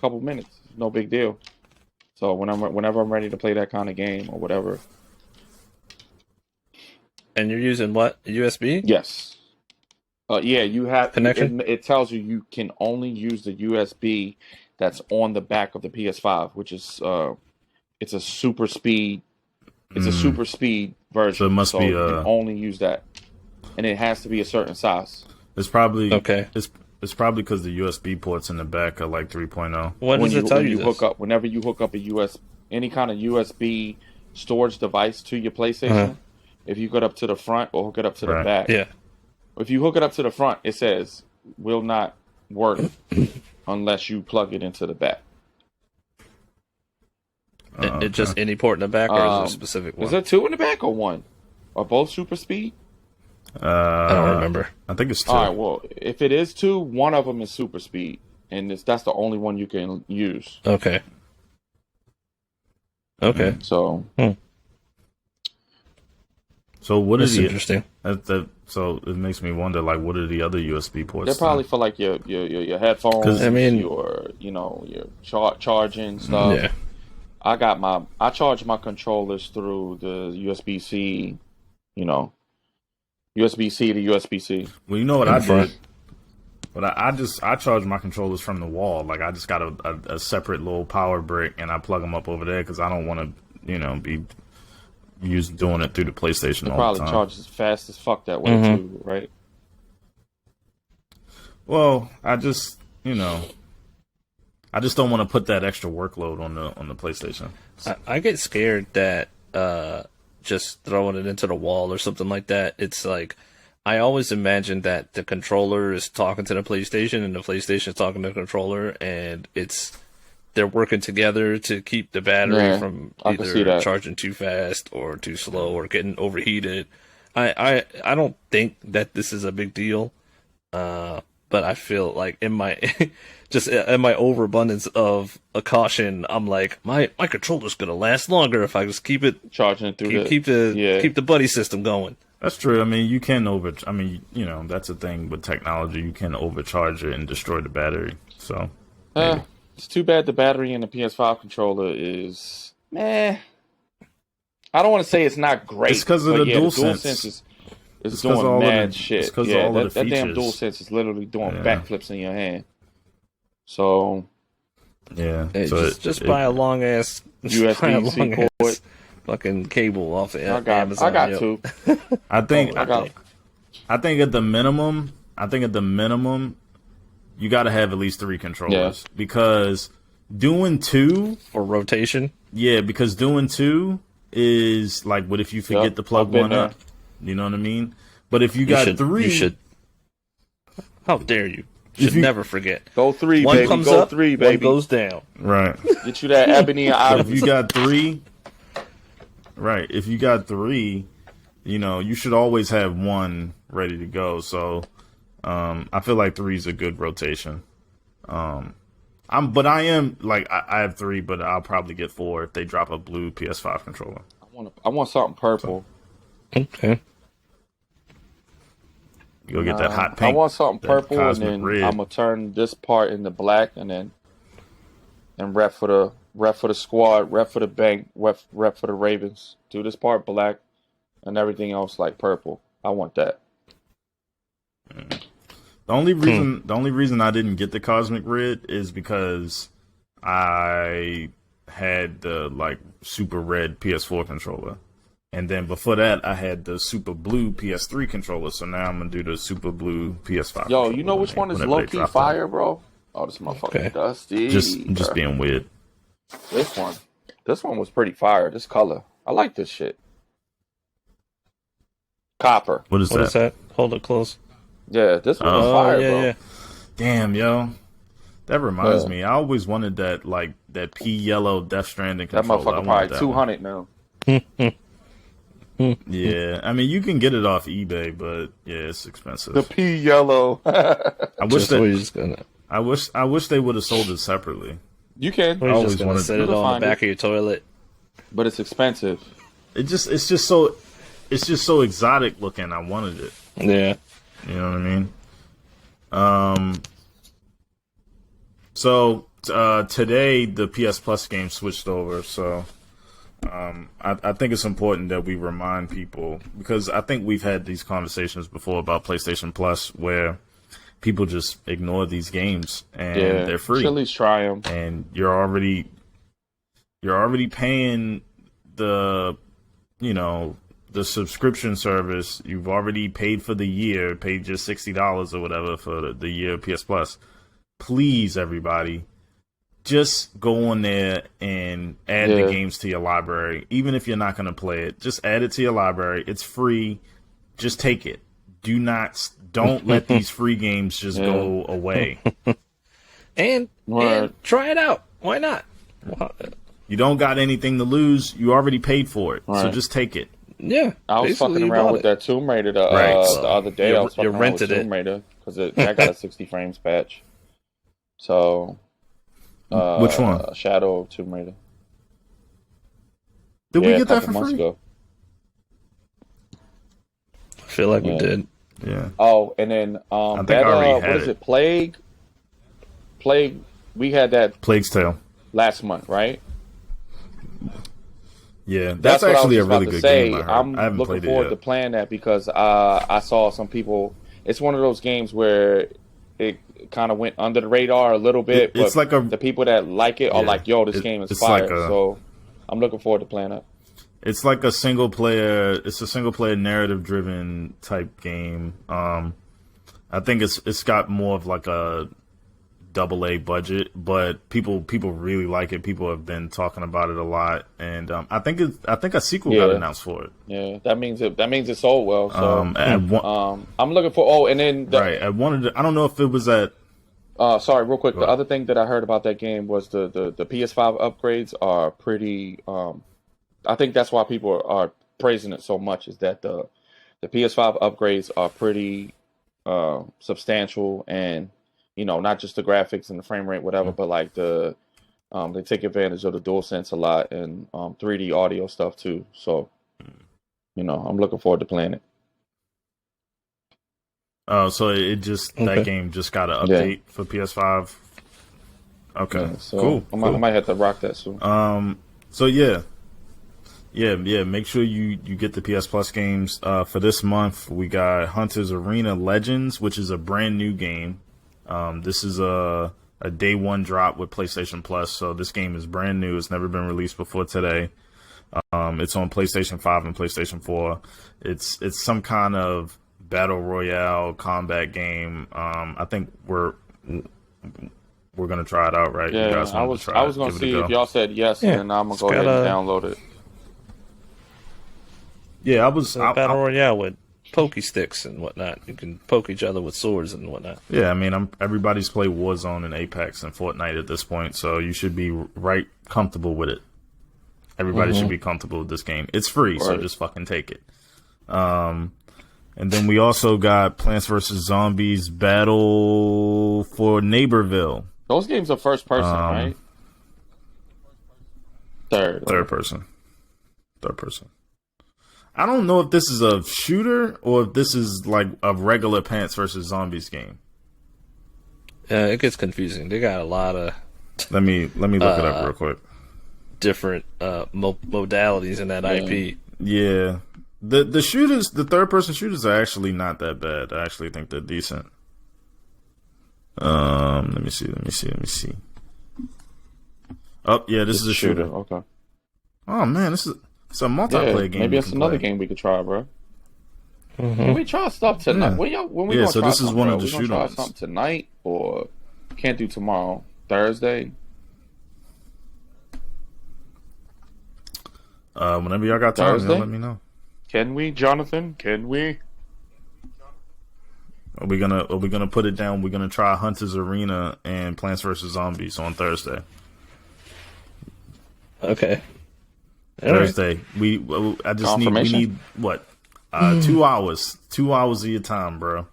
couple minutes. No big deal. So whenever I'm ready to play that kind of game or whatever. And you're using what? USB? Yes. Yeah, you have connection. It tells you can only use the USB that's on the back of the PS5, which is it's a super speed. It's a super speed version. So it must be you can only use that, and it has to be a certain size. It's probably okay. It's probably because the USB ports in the back are like 3.0. What does it tell you? Whenever you hook up any kind of USB storage device to your PlayStation, if you hook it up to the front or hook it up to the back, if you hook it up to the front, it says will not work unless you plug it into the back. It just any port in the back, or is it a specific one? Is there 2 in the back or 1? Are both super speed? I don't remember. I think it's 2. All right, well, if it is 2, one of them is super speed, and that's the only one you can use. Okay. So. So what is interesting? So it makes me wonder, what are the other USB ports? They're probably for your headphones. Your charging stuff. Yeah. I charge my controllers through the USB-C. USB-C to USB-C. Well, you know what I did? But I charge my controllers from the wall. I just got a separate little power brick, and I plug them up over there because I don't want to, be doing it through the PlayStation all the time. Probably charges fast as fuck that way too, right? Well, I just don't want to put that extra workload on the PlayStation. I get scared that just throwing it into the wall or something like that. It's like I always imagine that the controller is talking to the PlayStation and the PlayStation is talking to the controller, and they're working together to keep the battery from either charging too fast or too slow or getting overheated. I don't think that this is a big deal, but I feel like in my just in my overabundance of a caution, I'm like my controller's gonna last longer if I just keep it charging it through keep the buddy system going. That's true. I mean, you can that's the thing with technology. You can overcharge it and destroy the battery. So, it's too bad the battery in the PS5 controller is meh. I don't want to say it's not great. It's because of the DualSense. It's doing mad shit. That damn DualSense is literally doing backflips in your hand. So yeah, just buy a long ass USB-C port. fucking cable off of I Amazon. got yo. two. I think I got. I think at the minimum, you got to have at least 3 controllers because doing 2 for rotation. Yeah, because doing 2 is like, what if you forget to plug one up? You know what I mean? But if you got 3, you should. How dare you? You should never forget. Go 3, one baby. Comes go up, 3, baby. One goes down. Right. Get you that ebony and But ivory. if you got 3, right? If you got 3, you know, you should always have 1 ready to go. So, I feel like 3 is a good rotation. I have 3, but I'll probably get 4 if they drop a blue PS5 controller. I want something purple. Okay. You'll get that hot pink. I want something purple, and then red. I'm gonna turn this part into black, and rep for the squad, rep for the bank, rep for the Ravens. Do this part black, and everything else like purple. I want that. The only reason I didn't get the cosmic red is because I had the like super red PS4 controller. And then before that, I had the super blue PS3 controller. So now I'm gonna do the super blue PS5. Yo, you know which one is low key fire, bro? Oh, this motherfucker dusty. Just being weird. This one was pretty fire. This color, I like this shit. Copper. What is that? Hold it close. Yeah, this one was fire, bro. Yeah. Damn, yo. That reminds me. I always wanted that pea yellow Death Stranding controller. That motherfucker probably 200 now. Yeah, I mean you can get it off eBay, but yeah, it's expensive. The pea yellow. I wish I wish they would have sold it separately. You can. I always want to set it on the back of your toilet, but it's expensive. It's just so exotic looking. I wanted it. Yeah, you know what I mean. So today the PS Plus game switched over, so. I think it's important that we remind people, because I think we've had these conversations before about PlayStation Plus where people just ignore these games and they're free. Chili's try them, and you're already paying the subscription service. You've already paid for the year, paid just $60 or whatever for the year of PS Plus. Please, everybody. Just go on there and add the games to your library. Even if you're not going to play it, just add it to your library. It's free. Just take it. Don't let these free games just go away. and try it out. Why not? You don't got anything to lose. You already paid for it. Right. So just take it. Yeah. I was fucking around with that Tomb Raider the other day. I was fucking around with Tomb Raider because that got a 60 frames patch. So... which one? Shadow of Tomb Raider. Did we get that for free? Ago. I feel like we did. Yeah. Oh, and then I think I already had what is it? Plague. We had that Plague's Tale last month, right? Yeah, that's actually a really good game. I'm looking forward to playing that because I saw some people. It's one of those games where it kind of went under the radar a little bit, but the people that like it are like, "Yo, this game is fire." So I'm looking forward to playing it. It's like a single player narrative driven type game. I think it's got more of like a AA budget, but people really like it. People have been talking about it a lot, and I think a sequel got announced for it. Yeah, that means it sold well. So I'm looking for. And then I don't know if it was at. Sorry, real quick. The other thing that I heard about that game was the PS5 upgrades are pretty. I think that's why people are praising it so much. Is that the PS5 upgrades are pretty substantial, and not just the graphics and the frame rate, whatever, but like they take advantage of the DualSense a lot and 3D audio stuff too. So, I'm looking forward to playing it. Oh, so that game just got an update for PS5. Okay, yeah, so cool. I might have to rock that soon. So yeah. Make sure you get the PS Plus games. For this month, we got Hunter's Arena Legends, which is a brand new game. This is a day one drop with PlayStation Plus, so this game is brand new. It's never been released before today. It's on PlayStation 5 and PlayStation 4. It's some kind of battle royale combat game. I think we're gonna try it out, right? Yeah, you guys I was gonna see if y'all said yes, and then I'm gonna go ahead and download it. Yeah, I was battle royale with pokey sticks and whatnot. You can poke each other with swords and whatnot. Yeah, I mean, everybody's played Warzone and Apex and Fortnite at this point, so you should be right comfortable with it. Everybody should be comfortable with this game. It's free, so just fucking take it. And then we also got Plants vs. Zombies Battle for Neighborville. Those games are first person, right? Third person. I don't know if this is a shooter or if this is like a regular Plants vs. Zombies game. Yeah, it gets confusing. They got a lot of. Let me look it up real quick. Different modalities in that IP. Yeah, the shooters, the third person shooters are actually not that bad. I actually think they're decent. Let me see. Oh yeah, this is a shooter. Okay. Oh man, it's a multiplayer game. Maybe it's another game we could try, bro. Can we try stuff tonight? Yeah. When we gonna so try this is one bro? of the shooters. Try shooters. something tonight, or can't do tomorrow, Thursday. Whenever y'all got time, y'all let me know. Can we, Jonathan? Can we? Are we gonna put it down? We're gonna try Hunter's Arena and Plants vs. Zombies on Thursday. Okay. Thursday. We need what? 2 hours. 2 hours of your time, bro.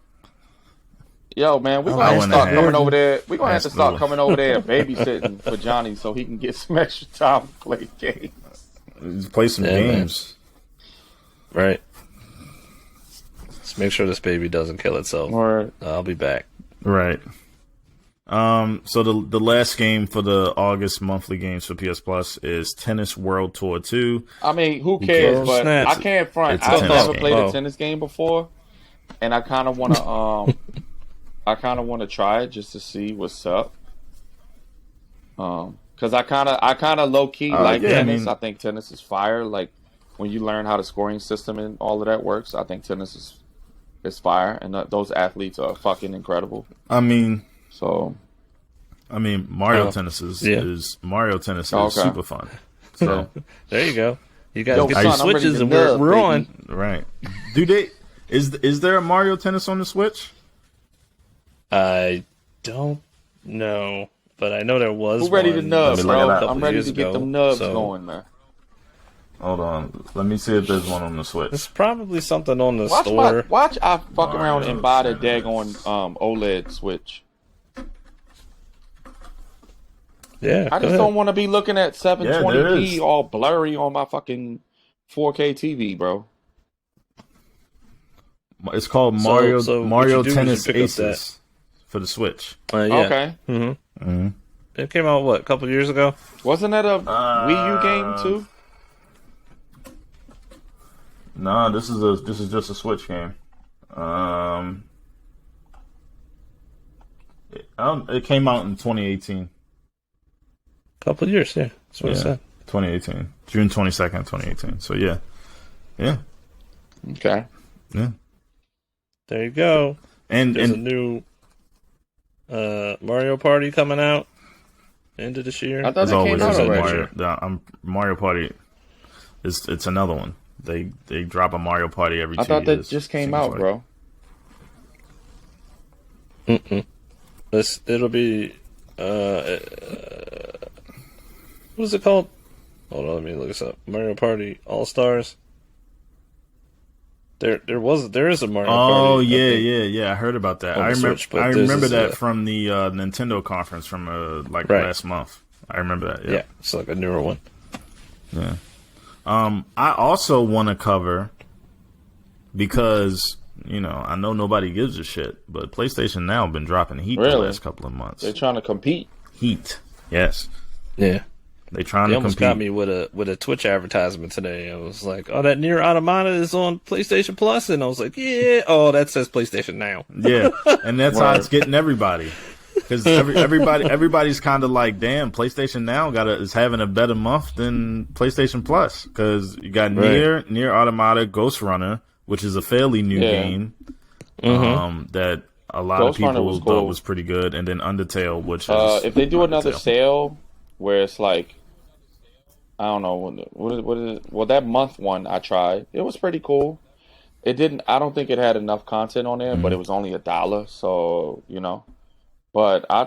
Yo, man, we're gonna have to start coming over there. We're gonna have to start coming over there and babysitting for Johnny so he can get some extra time to play games. Play some games. Man. Right. Let's make sure this baby doesn't kill itself. Right. I'll be back. Right. So the last game for the August monthly games for PS Plus is Tennis World Tour 2. I mean, who cares? But I can't front. I've never played a tennis game before, and I kind of want to. I kind of want to try it just to see what's up. Because I kind of low key like tennis. I think tennis is fire. Like when you learn how the scoring system and all of that works, I think tennis is fire, and those athletes are fucking incredible. I mean, Mario Tennis is super fun. So there you go. You guys get some son, switches and we're on. Right. Is there a Mario Tennis on the Switch? I don't know, but I know there was. Who's ready to nub, bro? I'm ready to get them nubs going, man. Hold on. Let me see if there's one on the Switch. There's probably something on the store. Watch I fuck around and buy the daggone OLED Switch. Yeah, I just don't want to be looking at 720p all blurry on my fucking 4K TV, bro. It's called Mario Tennis Aces for the Switch. Yeah. Okay. It came out a couple years ago? Wasn't that a Wii U game too? No, this is just a Switch game. It came out in 2018. Couple of years, yeah. That's what I said. 2018, June 22nd, 2018. So yeah. Okay. Yeah. There you go. And there's a new Mario Party coming out end of this year. I thought it came out already. Mario Party it's another one. They drop a Mario Party every 2 years. I thought that just came out, bro. It'll be what is it called? Hold on, let me look this up. Mario Party All Stars. There is a Mario Party. Oh yeah. I heard about that. I remember that from the Nintendo conference from last month. I remember that. Yeah, it's like a newer one. Yeah. I also want to cover because I know nobody gives a shit, but PlayStation Now been dropping heat the last couple of months. They're trying to compete. Heat, yes. Yeah. They trying to compete. Almost got me with a Twitch advertisement today. I was like, "Oh, that Nier Automata is on PlayStation Plus," and I was like, "Yeah." Oh, that says PlayStation Now. Yeah, and that's how it's getting everybody. Because everybody's kind of like, damn, PlayStation Now is having a better month than PlayStation Plus, because you got Nier Automata, Ghost Runner, which is a fairly new game that a lot of people thought was pretty good, and then Undertale, which is if they do another sale where it's like, I don't know what is it? Well, that month one I tried, it was pretty cool. It didn't. I don't think it had enough content on there, but it was only $1, so you know. But I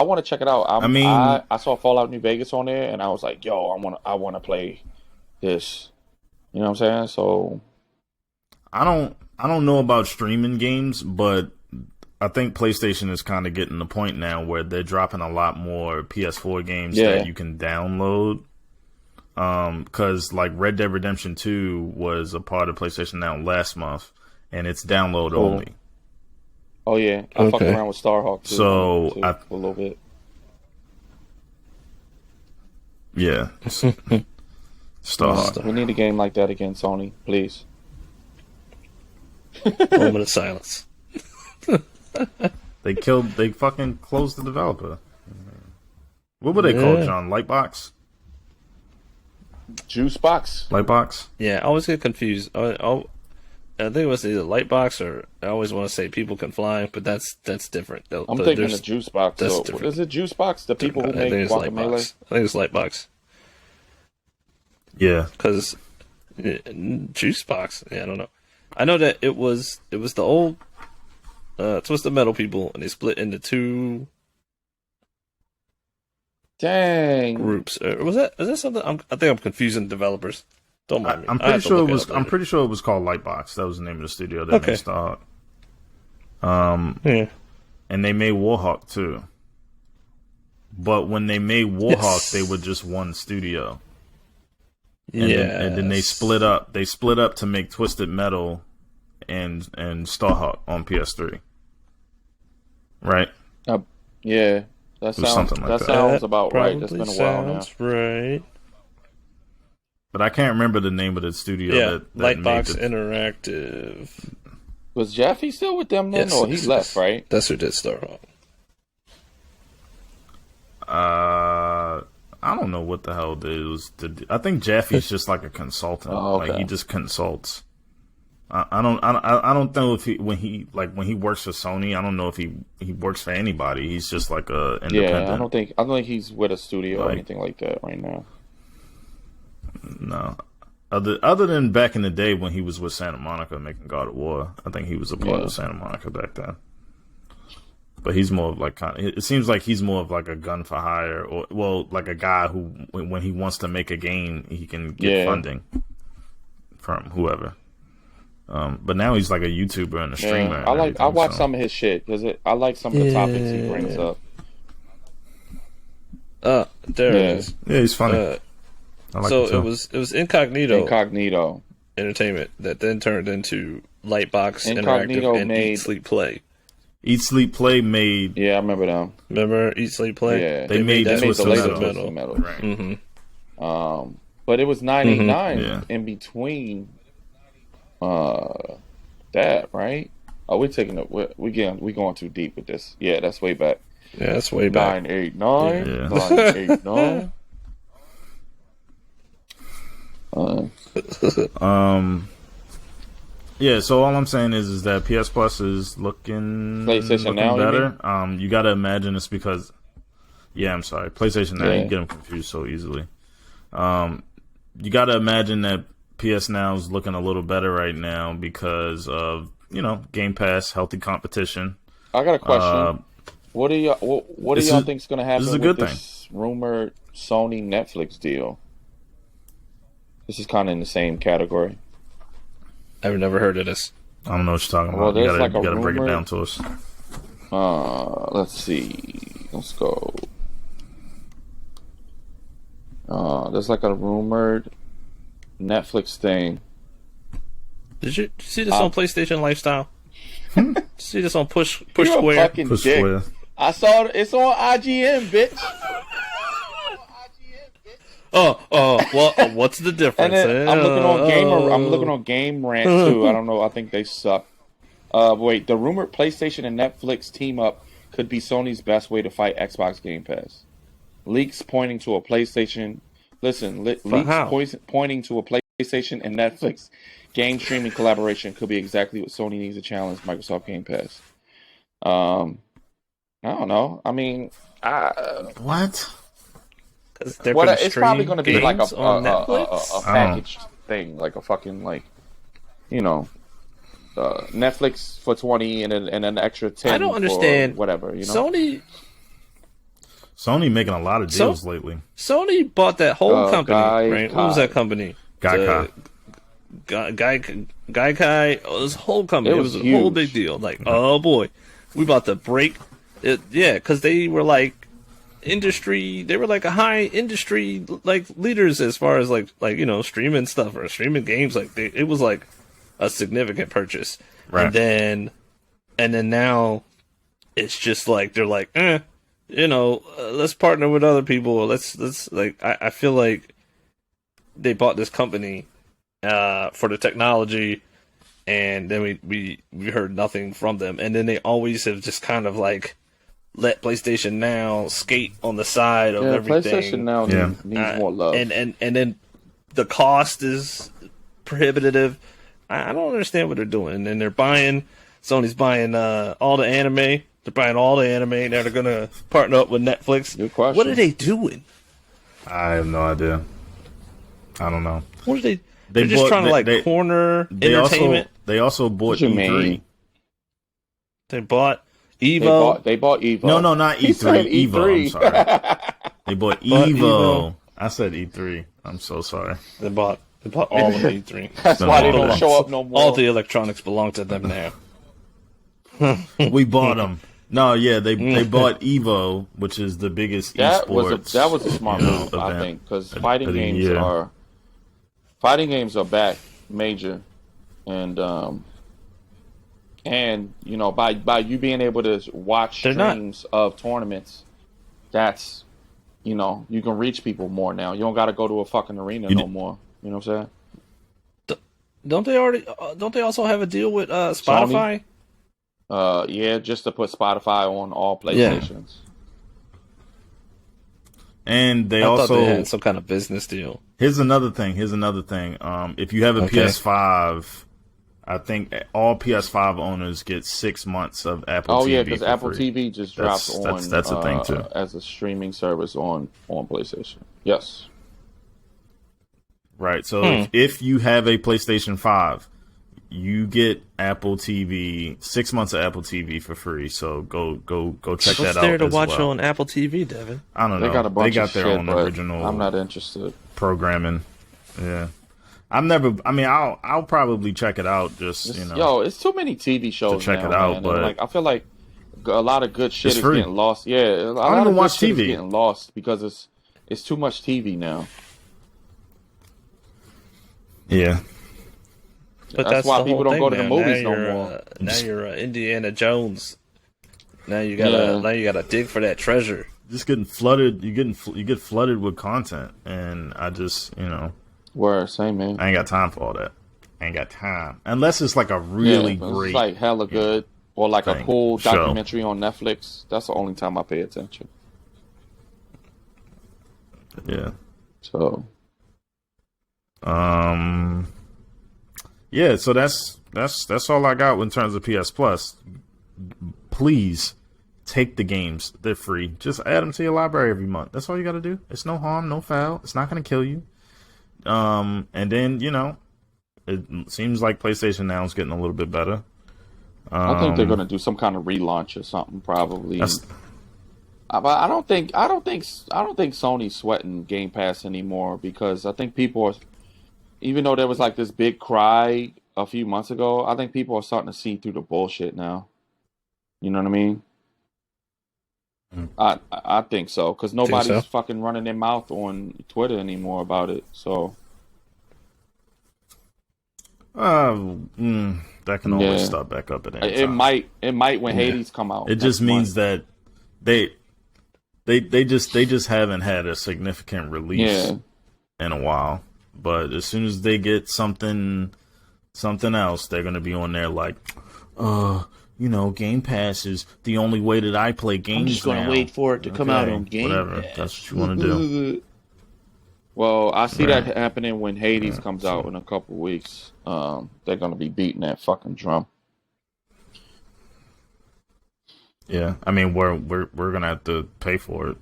want to check it out. I saw Fallout New Vegas on there, and I was like, yo, I want to play this. You know what I'm saying? So I don't know about streaming games, but I think PlayStation is kind of getting the point now where they're dropping a lot more PS4 games that you can download. Because like Red Dead Redemption 2 was a part of PlayStation Now last month, and it's download only. Oh yeah, I fucked around with Starhawk too, a little bit. Yeah, Starhawk. We need a game like that again, Sony, please. Moment of silence. They fucking closed the developer. What were they called, John? Lightbox? Juicebox? Lightbox? Yeah, I always get confused. I think it was either Lightbox or I always want to say People Can Fly, but that's different. I'm thinking of Juicebox. So, is it Juicebox? The people who make Guacamelee? I think it's Lightbox. Yeah, because Juicebox. Yeah, I don't know. I know that it was the old Twisted Metal people, and they split into two. Dang. Groups. Is that something? I think I'm confusing developers. Don't mind me. I'm pretty sure it was called Lightbox. That was the name of the studio that made Starhawk. And they made Warhawk too. But when they made Warhawk, they were just one studio. And then they split up. They split up to make Twisted Metal and Starhawk on PS3. Right? Yeah. That sounds about right. That's been a while now. Right. But I can't remember the name of the studio. That Lightbox Interactive. Was Jaffe still with them then, or he left? Right. That's who did Starhawk. I don't know what the hell it was. I think Jaffe's just like a consultant. Like he just consults. I don't know if when he works for Sony. I don't know if he works for anybody. He's just like a independent. Yeah, I don't think he's with a studio or anything like that right now. No, other than back in the day when he was with Santa Monica making God of War. I think he was a part of Santa Monica back then. But he's more of like it seems like he's more of like a gun for hire, or like a guy who when he wants to make a game he can get funding from whoever. But now he's like a YouTuber and a streamer. I watch some of his shit because I like some of the topics he brings up. There it is. Yeah, he's funny. It was Incognito Entertainment that then turned into Lightbox Interactive and Eat Sleep Play. Eat Sleep Play made. Yeah, I remember them. Remember Eat Sleep Play? Yeah, they made Twisted Metal. Right. Mm-hmm. But it was 989 in between. That right? Oh, we're taking it. We going too deep with this. Yeah, that's way back. Yeah, that's way back. 989. 989. Yeah, so all I'm saying is that PS Plus is looking now, better. You got to imagine it's because, I'm sorry, PlayStation Now. You get them confused so easily. You got to imagine that PS Now is looking a little better right now because of Game Pass, healthy competition. I got a question. What do y'all think is going to happen with this rumored Sony Netflix deal? This is kind of in the same category. I've never heard of this. I don't know what you're talking about. You gotta break it down to us. Let's see. Let's go. There's like a rumored Netflix thing. Did you see this on PlayStation Lifestyle? Did you see this on Push You're Square? Push Square. I saw it's on IGN, bitch. What's the difference? I'm looking on Game Rant too. I don't know. I think they suck. Wait, the rumored PlayStation and Netflix team up could be Sony's best way to fight Xbox Game Pass. Leaks pointing to a PlayStation. Listen, leaks pointing to a PlayStation and Netflix game streaming collaboration could be exactly what Sony needs to challenge Microsoft Game Pass. I don't know. I mean, what? It's probably going to be like a packaged Oh. thing, like a fucking Netflix for $20 and an extra $10. I don't understand. For whatever, Sony making a lot of deals lately. Sony bought that whole company, right? What was that company? Gaikai. Gaikai. Oh, this whole company. It was a whole big deal. Like, oh boy, we about to break it. Yeah, because they were like industry. They were like a high industry like leaders as far as like streaming stuff or streaming games. Like it was like a significant purchase. Right. And then now it's just like they're like, let's partner with other people. Let's like I feel like they bought this company for the technology, and then we heard nothing from them, and then they always have just kind of like let PlayStation Now skate on the side of everything. PlayStation Now needs more love, and then the cost is prohibitive. I don't understand what they're doing. And then Sony's buying all the anime. They're buying all the anime. Now they're gonna partner up with Netflix. Good question. What are they doing? I have no idea. I don't know. What are they? They're just trying to corner entertainment. They also bought E3. They bought Evo. They bought Evo. No, not E3. He said Evo. E3. I'm sorry. They bought Evo. I said E3. I'm so sorry. They bought all of E3. That's why they don't show up no more. All the electronics belong to them now. We bought them. No, yeah, they bought Evo, which is the biggest esports. That was a smart move, event I think, because fighting games are back major, and by you being able to watch streams of tournaments, that's you can reach people more now. You don't got to go to a fucking arena no more. You know what I'm saying? Don't they also have a deal with Spotify? Sony? Just to put Spotify on all PlayStations. And they thought they had some kind of business deal. Here's another thing. If you have a PS5, I think all PS5 owners get 6 months of Apple TV. Oh yeah, because Apple free. TV just dropped that's a thing too, as a streaming service on PlayStation. Yes. Right. So if you have a PlayStation 5, you get Apple TV, 6 months of Apple TV for free. So go check that out. What's there to as watch well. on Apple TV, Devin? I don't know. They got their shit, own original. I'm not interested. Programming. Yeah. I'll probably check it out. It's too many TV shows to check now, it out. Man. But I feel like a lot of good shit is free. getting lost. Yeah, a lot of good shit is getting lost because it's too much TV now. Yeah. But that's why people don't go to the movies no more. Now you're Indiana Jones. Now you gotta dig for that treasure. Just getting flooded. You get flooded with content, and I just Word, same man. I ain't got time for all that. I ain't got time unless it's like a really great, it's like hella good, or like a cool show. documentary on Netflix. That's the only time I pay attention. Yeah. So. Yeah, so that's all I got in terms of PS Plus. Please take the games; they're free. Just add them to your library every month. That's all you got to do. It's no harm, no foul. It's not going to kill you. And then it seems like PlayStation Now is getting a little bit better. I think they're going to do some kind of relaunch or something, probably. But I don't think Sony's sweating Game Pass anymore because I think people are. Even though there was like this big cry a few months ago, I think people are starting to see through the bullshit now. You know what I mean? I think so because nobody's fucking running their mouth on Twitter anymore about it. So that can always start back up at any time. It might when Hades come out. It just means that they just haven't had a significant release in a while. But as soon as they get something else, they're gonna be on there like, Game Pass is the only way that I play games. I'm just going to wait for it to come out on Game whatever. Pass. That's what you want to do. Well, I see that happening when Hades comes out in a couple weeks. They're going to be beating that fucking drum. Yeah, I mean we're gonna have to pay for it.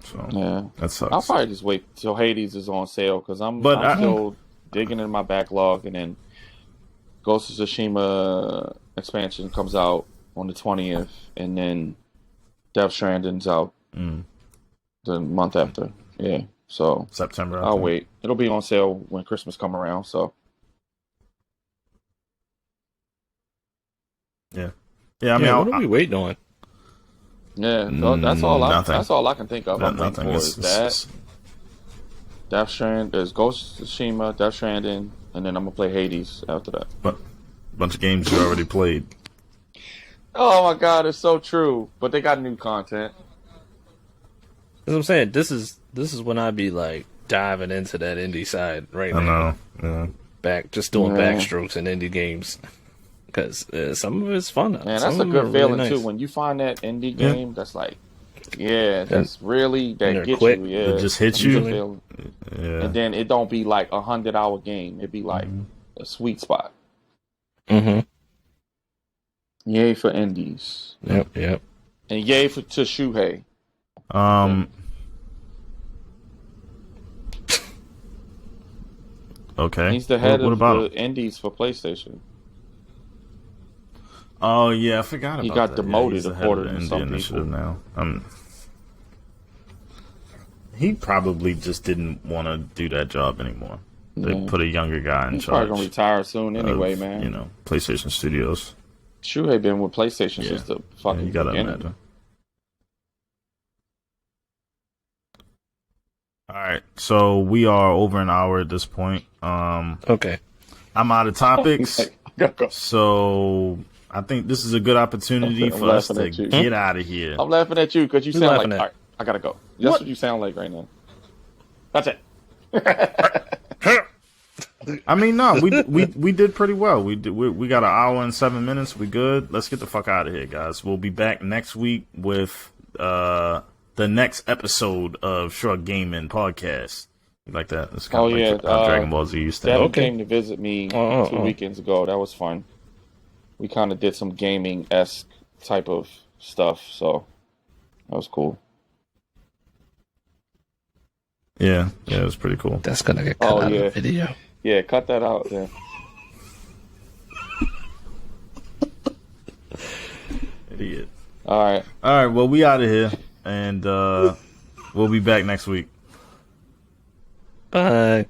So Yeah, that sucks. I'll probably just wait till Hades is on sale because I'm still digging in my backlog, and then Ghost of Tsushima expansion comes out on the 20th, and then Death Stranding's out the month after. Yeah, so September. I'll wait. It'll be on sale when Christmas come around. So yeah. I mean, what are we waiting on? Yeah, that's all. Nothing. That's all I can think of. I'm waiting Nothing. for is that. Death Stranding. There's Ghost of Tsushima, Death Stranding, and then I'm gonna play Hades after that. But bunch of games you already played. Oh my god, it's so true. But they got new content. That's what I'm saying. This is when I be like diving into that indie side right now. I know. Yeah. Just doing backstrokes in indie games. Because some of it's fun. Man, that's a good feeling too. When you find that indie game, that's like, that's really that gets quick. you. Yeah, It just hits you. Yeah. And then it don't be like 100-hour game. It be like a sweet spot. Mm-hmm. Yay for indies. Yep. And yay to Shuhei. Okay. He's the head what of about the indies for PlayStation. Oh yeah, I forgot about that. He got demoted he's the head of according the to Indie some Initiative people. now. He probably just didn't want to do that job anymore. They put a younger guy in He's charge. probably gonna retire soon anyway, man. PlayStation Studios. Shuhei been with PlayStation since the fucking You gotta beginning. imagine. All right, so we are over an hour at this point. Okay. I'm out of topics, Gotta go. so I think this is a good opportunity for us to get out of here. I'm laughing at you because you sound laughing like, at? all right, I gotta go. That's what you sound like right now. That's it. I mean, no, we did pretty well. We got an hour and 7 minutes. We good. Let's get the fuck out of here, guys. We'll be back next week with the next episode of Shrug Gaming Podcast. You like that? It's kind of like how Dragon Ball Z used to. Devin came to visit me 2 weekends ago. That was fun. We kind of did some gaming-esque type of stuff, so that was cool. Yeah, it was pretty cool. That's gonna get cut out of the video. Yeah, cut that out. Yeah. Idiot. All right. Well, we out of here, and we'll be back next week. Bye.